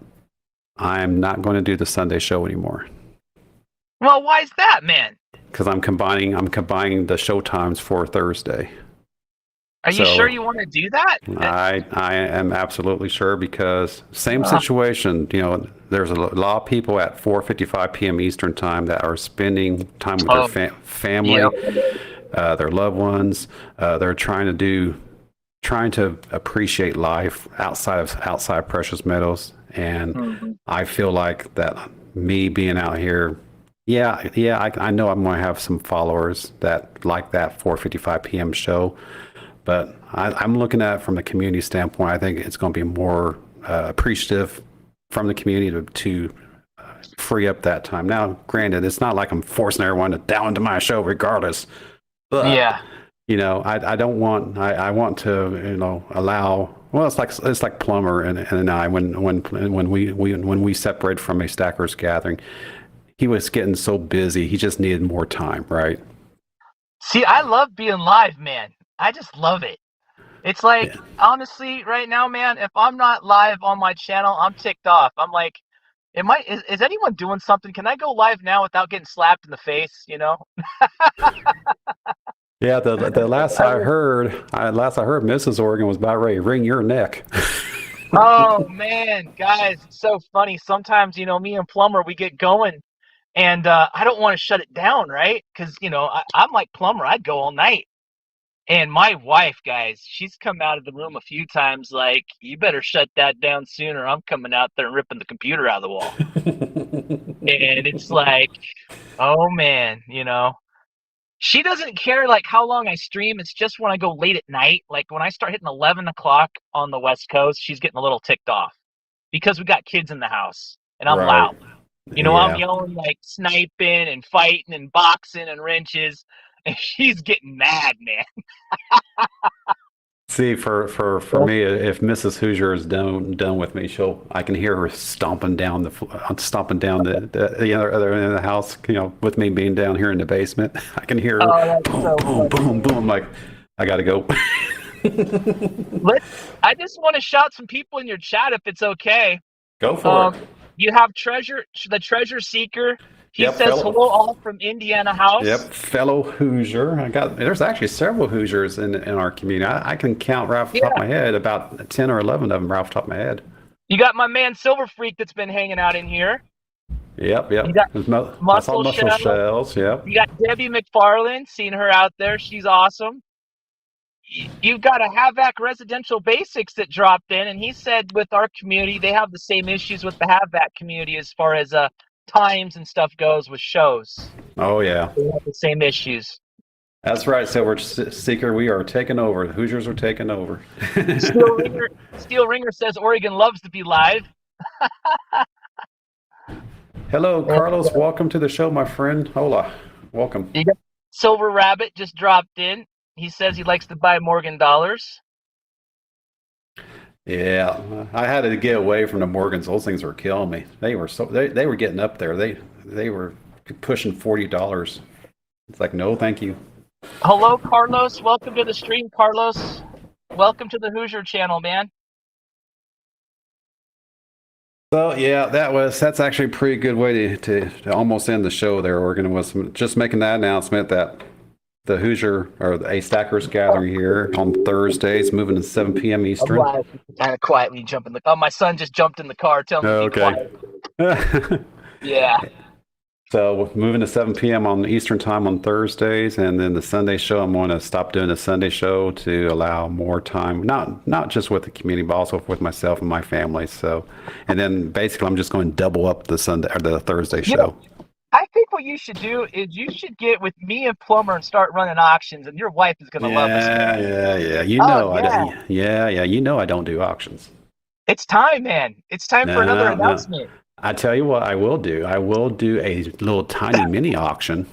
I'm not going to do the Sunday show anymore. Well, why is that, man? Because I'm combining the show times for Thursday. Are you sure you want to do that? I am absolutely sure, because same situation. There's a lot of people at 4:55 p.m. Eastern time that are spending time with their family, their loved ones. They're trying to appreciate life outside precious metals, and I feel like that me being out here. I know I'm going to have some followers that like that 4:55 p.m. show. But I'm looking at it from a community standpoint. I think it's going to be more appreciative from the community to free up that time. Now, granted, it's not like I'm forcing everyone to down to my show regardless. But, I don't want. I want to allow. Well, it's like Plumber and I when we separated from a Stackers Gathering, he was getting so busy. He just needed more time, right? See, I love being live, man. I just love it. It's like, honestly, right now, man, if I'm not live on my channel, I'm ticked off. I'm like, is anyone doing something? Can I go live now without getting slapped in the face, Yeah, the last I heard, Mrs. Oregon was about ready to wring your neck. Oh, man, guys, it's so funny. Sometimes, me and Plumber, we get going, and I don't want to shut it down, right? Because, I'm like Plumber. I'd go all night. And my wife, guys, she's come out of the room a few times like, you better shut that down sooner. I'm coming out there and ripping the computer out of the wall. And it's like, oh, man, She doesn't care, like, how long I stream. It's just when I go late at night. Like, when I start hitting 11 o'clock on the West Coast, she's getting a little ticked off. Because we got kids in the house. And I'm loud. I'm yelling, like, sniping and fighting and boxing and wrenches. And she's getting mad, man. See, for me, if Mrs. Hoosier is done with me, I can hear her stomping down the other end of the house. With me being down here in the basement, I can hear her boom, boom, boom. Like, I gotta go. I just want to shout some people in your chat if it's okay. Go for it. You have the Treasure Seeker. He says hello all from Indiana House. Yep, fellow Hoosier. There's actually several Hoosiers in our community. I can count right off the top of my head, about 10 or 11 of them right off the top of my head. You got my man Silver Freak that's been hanging out in here. Yep. You got Muscle Shells. Yep. You got Debbie McFarland. Seen her out there. She's awesome. You've got a Havoc Residential Basics that dropped in, and he said with our community, they have the same issues with the Havoc community as far as times and stuff goes with shows. Oh, yeah. They have the same issues. That's right, Silver Seeker. We are taking over. The Hoosiers are taking over. Steel Ringer says Oregon loves to be live. Hello, Carlos. Welcome to the show, my friend. Hola. Welcome. Silver Rabbit just dropped in. He says he likes to buy Morgan dollars. Yeah, I had to get away from the Morgans. Those things were killing me. They were they were getting up there. They were pushing $40. It's like, no, thank you. Hello, Carlos. Welcome to the stream, Carlos. Welcome to the Hoosier channel, man. So yeah, that's actually a pretty good way to almost end the show there, Oregon. Was just making that announcement that the Hoosier or a Stackers Gathering here on Thursdays, moving to 7 p.m. Eastern. Kind of quietly jump in the car. Oh, my son just jumped in the car. Tell me to be quiet. Yeah. So moving to 7 p.m. on Eastern time on Thursdays, and then the Sunday show, I'm going to stop doing the Sunday show to allow more time, not just with the community, but also with myself and my family. So, and then basically I'm just going to double up the Sunday or the Thursday show. I think what you should do is you should get with me and Plumber and start running auctions, and your wife is going to love us. Yeah. You know I don't do auctions. It's time, man. It's time for another announcement. I tell you what I will do. I will do a little tiny mini auction.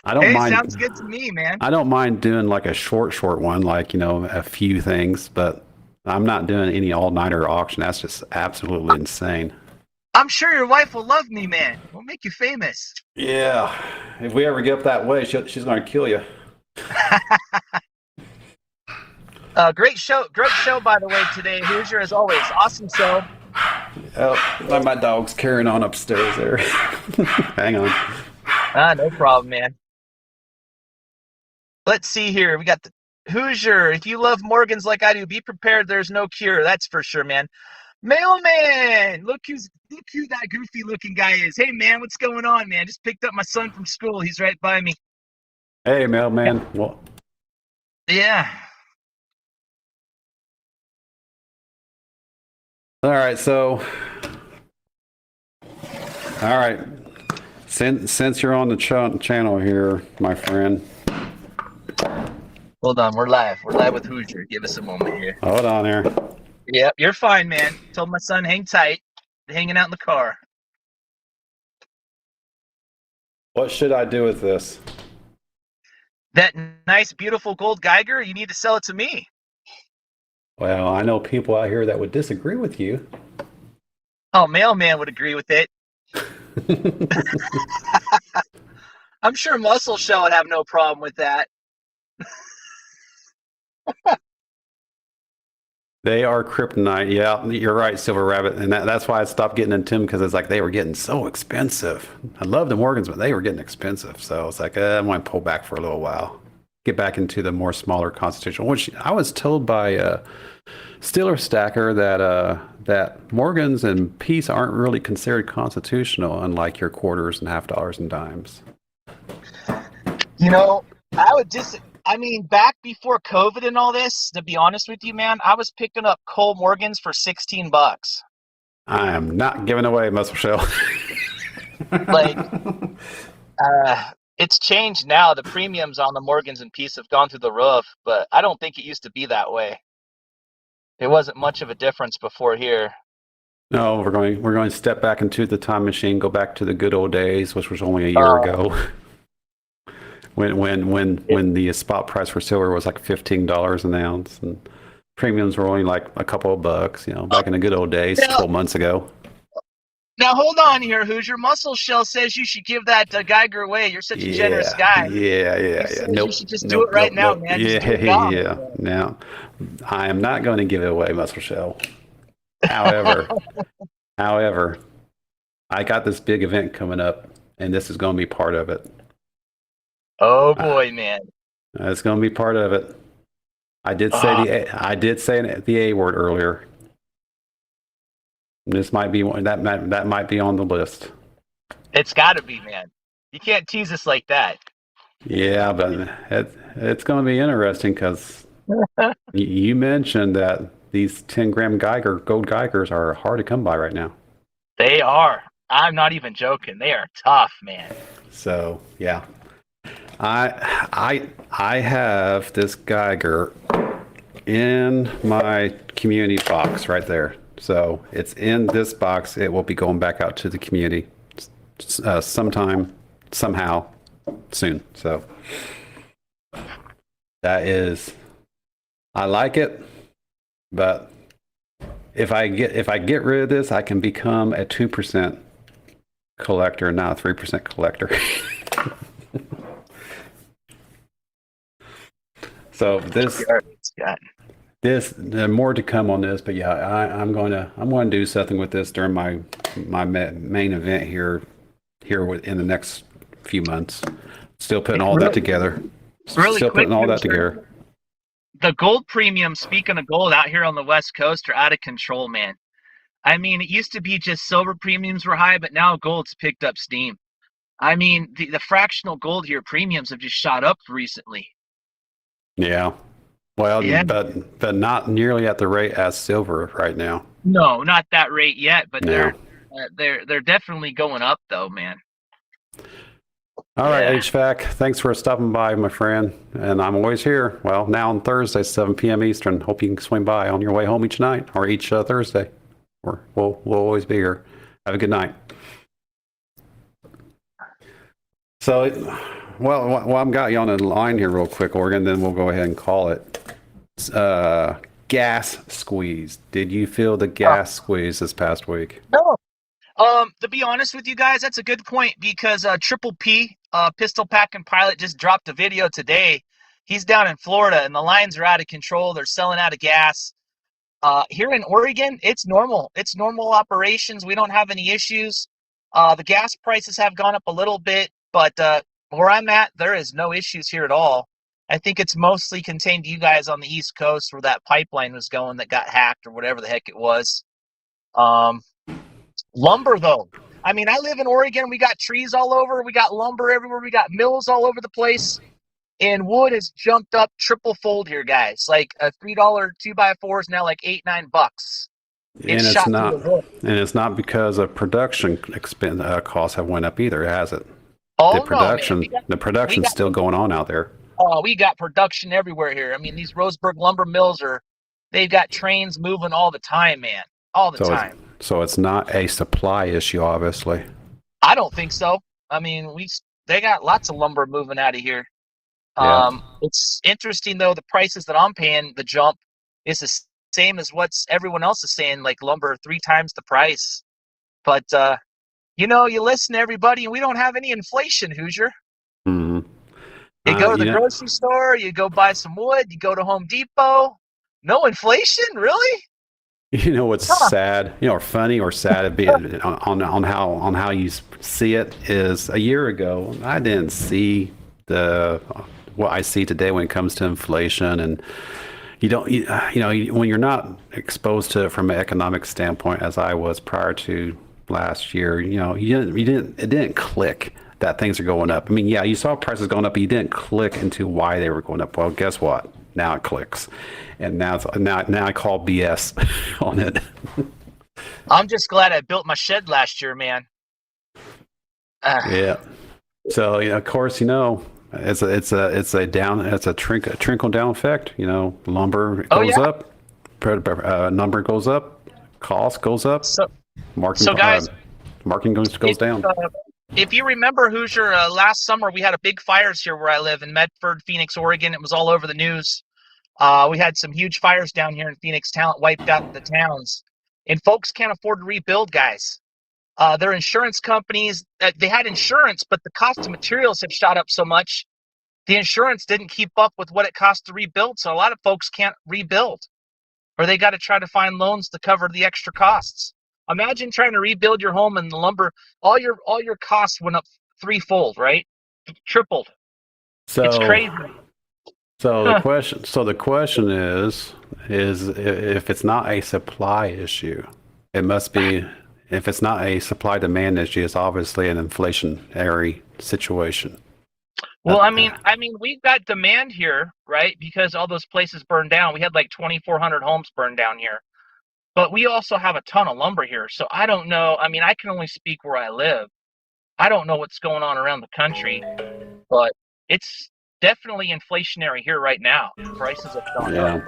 I don't Hey, mind. sounds good to me, man. I don't mind doing like a short one, like, a few things, but I'm not doing any all-nighter auction. That's just absolutely insane. I'm sure your wife will love me, man. We'll make you famous. Yeah. If we ever get up that way, she's going to kill you. Great show, by the way, today. Hoosier, as always. Awesome show. Oh, my dog's carrying on upstairs there. Hang on. No problem, man. Let's see here. We got the Hoosier. If you love Morgans like I do, be prepared. There's no cure. That's for sure, man. Mailman! Look who that goofy looking guy is. Hey, man, what's going on, man? Just picked up my son from school. He's right by me. Hey, mailman. Well, Yeah. all right. So, all right. Since you're on the channel here, my friend. Hold on. We're live. We're live with Hoosier. Give us a moment here. Hold on there. Yep, you're fine, man. Told my son hang tight. Hanging out in the car. What should I do with this? That nice, beautiful gold Geiger, you need to sell it to me. Well, I know people out here that would disagree with you. Oh, Mailman would agree with it. I'm sure Muscle Shell would have no problem with that. They are kryptonite. Yeah, you're right, Silver Rabbit. And that's why I stopped getting into them, because it's like they were getting so expensive. I love the Morgans, but they were getting expensive. So it's like, I'm going to pull back for a little while. Get back into the more smaller constitutional, which I was told by Steeler Stacker that Morgans and Peace aren't really considered constitutional, unlike your quarters and half dollars and dimes. I mean, back before COVID and all this, to be honest with you, man, I was picking up Cole Morgans for $16. I am not giving away Muscle Shell. Like, it's changed now. The premiums on the Morgans and Peace have gone through the roof, but I don't think it used to be that way. There wasn't much of a difference before here. No, we're going to step back into the time machine, go back to the good old days, which was only a year ago. When the spot price for silver was like $15 an ounce, and premiums were only like a couple of bucks, back in the good old days, 12 months ago. Now hold on here, Hoosier. Muscle Shell says you should give that Geiger away. You're such a generous guy. Yeah. Nope. You should just do it right now, man. Yeah. Now, I am not going to give it away, Muscle Shell. However, I got this big event coming up, and this is going to be part of it. Oh boy, man! It's going to be part of it. I did say the A word earlier. This might be one that might be on the list. It's got to be, man. You can't tease us like that. Yeah, but it's going to be interesting, because you mentioned that these 10-gram gold Geigers are hard to come by right now. They are. I'm not even joking. They are tough, man. So yeah. I have this Geiger in my community box right there. So it's in this box. It will be going back out to the community sometime, somehow, soon. So that is, I like it, but if I get rid of this, I can become a 2% collector, not a 3% collector. So this more to come on this, but yeah, I'm going to do something with this during my main event here in the next few months. Still putting all that together. The gold premium, speaking of gold, out here on the West Coast are out of control, man. I mean, it used to be just silver premiums were high, but now gold's picked up steam. I mean, the fractional gold here premiums have just shot up recently. Yeah. Well, yeah. But not nearly at the rate as silver right now. No, not that rate yet, but they're definitely going up though, man. All right, HVAC, thanks for stopping by, my friend. And I'm always here. Well, now on Thursday, 7 p.m. Eastern. Hope you can swing by on your way home each night, or each Thursday. Or we'll always be here. Have a good night. So Well, I'm got you on the line here real quick, Oregon. Then we'll go ahead and call it. Gas squeeze. Did you feel the gas squeeze this past week? No. To be honest with you guys, that's a good point because Triple P, Pistol Packing Pilot, just dropped a video today. He's down in Florida, and the lines are out of control. They're selling out of gas. Here in Oregon, it's normal. It's normal operations. We don't have any issues. The gas prices have gone up a little bit, but where I'm at, there is no issues here at all. I think it's mostly contained to you guys on the East Coast where that pipeline was going that got hacked or whatever the heck it was. Lumber, though. I mean, I live in Oregon. We got trees all over. We got lumber everywhere. We got mills all over the place. And wood has jumped up triple fold here, guys. Like a $3 2x4 is now like $8-9. And it's not, and it's not because of production expense costs have went up either, has it? Oh, the production's still going on out there. Oh, we got production everywhere here. I mean, these Roseburg lumber mills they've got trains moving all the time, man. All the time. So it's not a supply issue, obviously. I don't think so. I mean, they got lots of lumber moving out of here. Yeah. It's interesting though, the prices that I'm paying, the jump is the same as what's everyone else is saying, like lumber 3 times the price. But you listen to everybody, and we don't have any inflation, Hoosier. Mm-hmm. You go to the grocery store, you go buy some wood, you go to Home Depot. No inflation, really? You know what's sad, or funny or sad on how you see it is a year ago I didn't see what I see today when it comes to inflation, and when you're not exposed to it from an economic standpoint as I was prior to last year, it didn't click that things are going up. I mean, yeah, you saw prices going up, but you didn't click into why they were going up. Well, guess what? Now it clicks, and now I call BS on it. I'm just glad I built my shed last year, man. Yeah. So of course, it's a trickle down effect. Lumber goes up, number goes up, cost goes up, marking goes down. If you remember, Hoosier, last summer we had a big fires here where I live in Medford, Phoenix, Oregon. It was all over the news. We had some huge fires down here in Phoenix. Talent wiped out the towns. And folks can't afford to rebuild, guys. Their insurance companies, they had insurance, but the cost of materials have shot up so much, the insurance didn't keep up with what it cost to rebuild. So a lot of folks can't rebuild, or they got to try to find loans to cover the extra costs. Imagine trying to rebuild your home and the lumber, all your costs went up 3-fold, right? Tripled. So it's crazy. So the question is if it's not a supply issue, it must be. If it's not a supply demand issue, it's obviously an inflationary situation. Well, I mean, we've got demand here, right? Because all those places burned down. We had like 2,400 homes burned down here. But we also have a ton of lumber here. So I don't know. I mean, I can only speak where I live. I don't know what's going on around the country, but it's definitely inflationary here right now. Prices have gone up.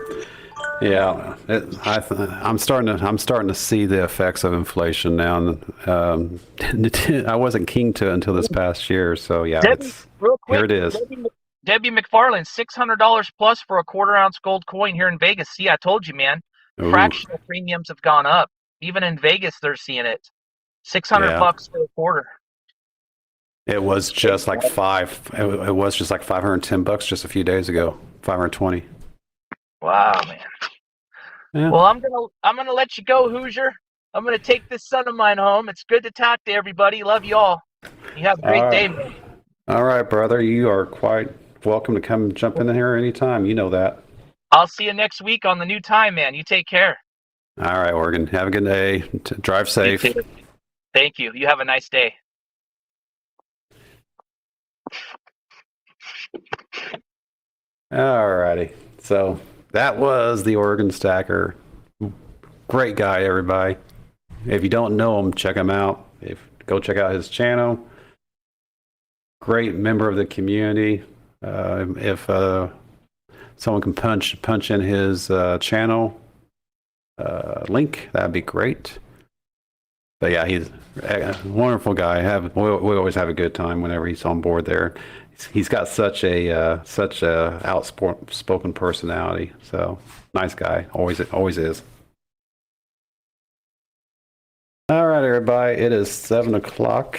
Yeah, I'm starting to see the effects of inflation now. I wasn't keen to it until this past year. So yeah, real quick, here it is. Debbie McFarland, $600 plus for a quarter-ounce gold coin here in Vegas. See, I told you, man. Ooh. Fractional premiums have gone up. Even in Vegas, they're seeing it. $600 for a quarter. It was just like It was just like $510 just a few days ago. 520. Wow, man. Yeah. Well, I'm gonna let you go, Hoosier. I'm gonna take this son of mine home. It's good to talk to everybody. Love you all. You have a great day, man. All right, brother. You are quite welcome to come jump in here anytime. You know that. I'll see you next week on the new time, man. You take care. All right, Oregon. Have a good day. Drive safe. Thank you. You have a nice day. All righty. So that was the Oregon Stacker. Great guy, everybody. If you don't know him, check him out. Go check out his channel. Great member of the community. If someone can punch in his channel link, that'd be great. But yeah, he's a wonderful guy. We always have a good time whenever he's on board there. He's got such a outspoken personality. So nice guy. Always is. All right, everybody. It is 7 o'clock.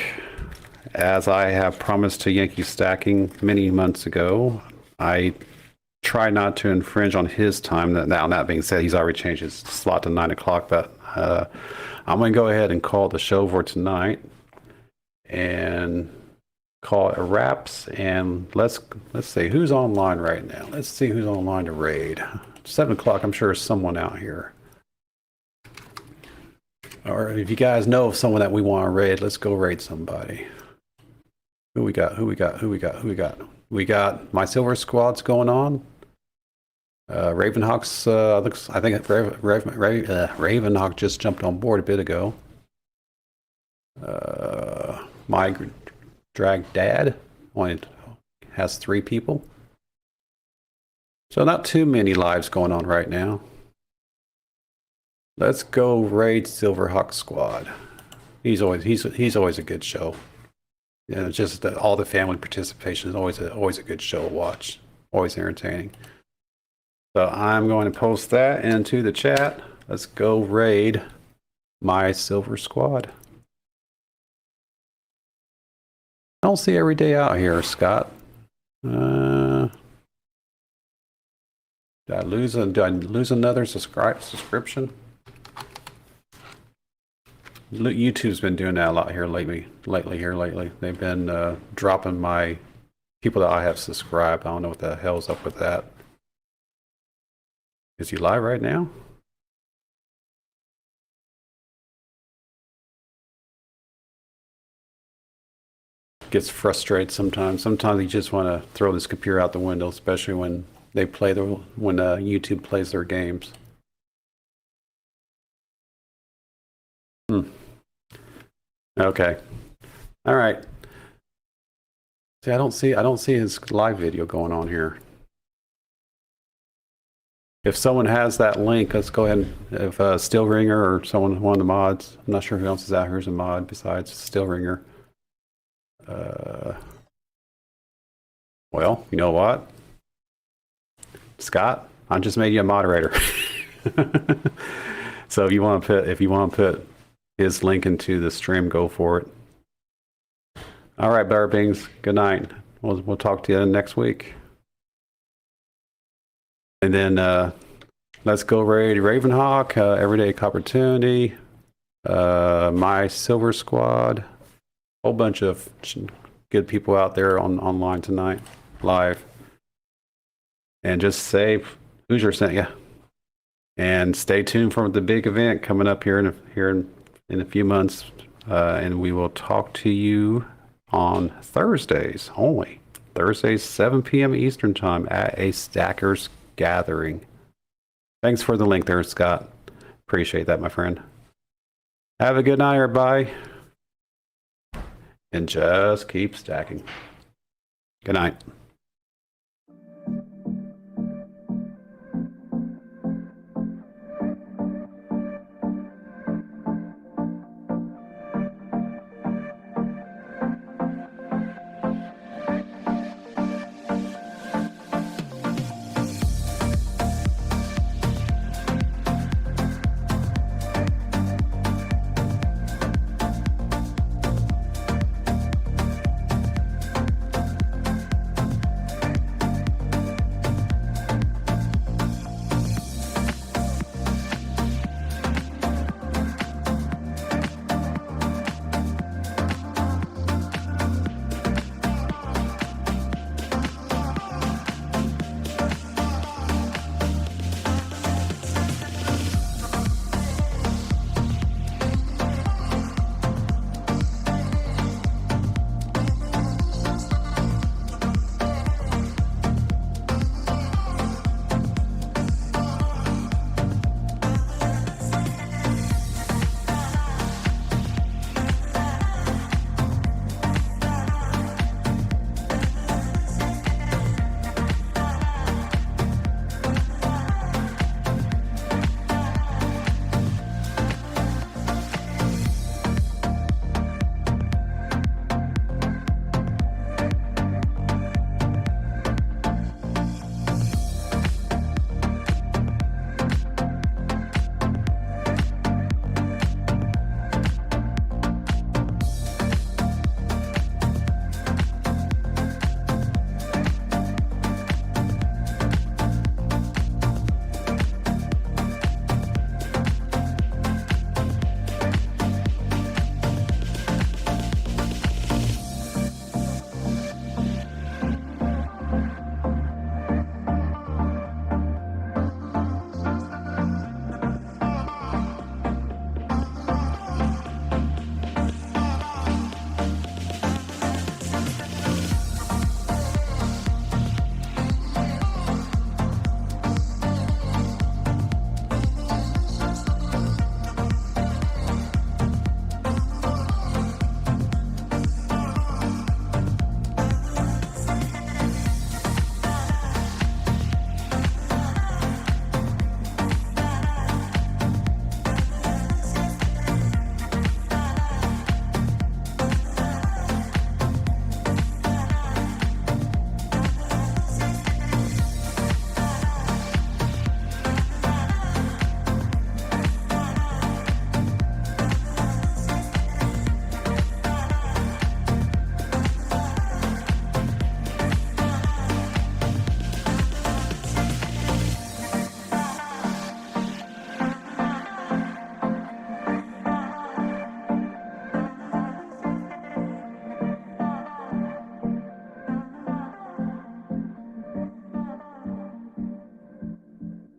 As I have promised to Yankee Stacking many months ago, I try not to infringe on his time. Now, that being said, he's already changed his slot to 9 o'clock, but I'm going to go ahead and call the show for tonight and call it a wraps. And let's see who's online right now. Let's see who's online to raid. 7 o'clock. I'm sure there's someone out here. Or if you guys know of someone that we want to raid, let's go raid somebody. Who we got? We got my silver squad's going on. Ravenhawk's I think Ravenhawk just jumped on board a bit ago. My drag dad only has 3 people. So not too many lives going on right now. Let's go raid Silverhawk Squad. He's always a good show. Yeah, just all the family participation is always a good show to watch. Always entertaining. So I'm going to post that into the chat. Let's go raid my Silver Squad. I don't see every day out here, Scott. Did I lose another subscription? YouTube's been doing that a lot here lately. They've been dropping my people that I have subscribed. I don't know what the hell's up with that. Is he live right now? Gets frustrated sometimes. Sometimes you just want to throw this computer out the window, especially when they play when YouTube plays their games. Okay. All right. See, I don't see his live video going on here. If someone has that link, let's go ahead and if Stillringer or someone, one of the mods, I'm not sure who else is out here as a mod besides Stillringer. Well, you know what? Scott, I just made you a moderator. So if you want to put his link into the stream, go for it. All right, Bearbeings, good night. We'll talk to you next week. And then let's go raid Ravenhawk, Everyday Opportunity, my Silver Squad, whole bunch of good people out there online tonight, live. And just say Hoosier sent you. And stay tuned for the big event coming up here in a few months. And we will talk to you on Thursdays only. Thursdays, 7 p.m. Eastern Time at a Stackers Gathering. Thanks for the link there, Scott. Appreciate that, my friend. Have a good night, everybody. And just keep stacking. Good night.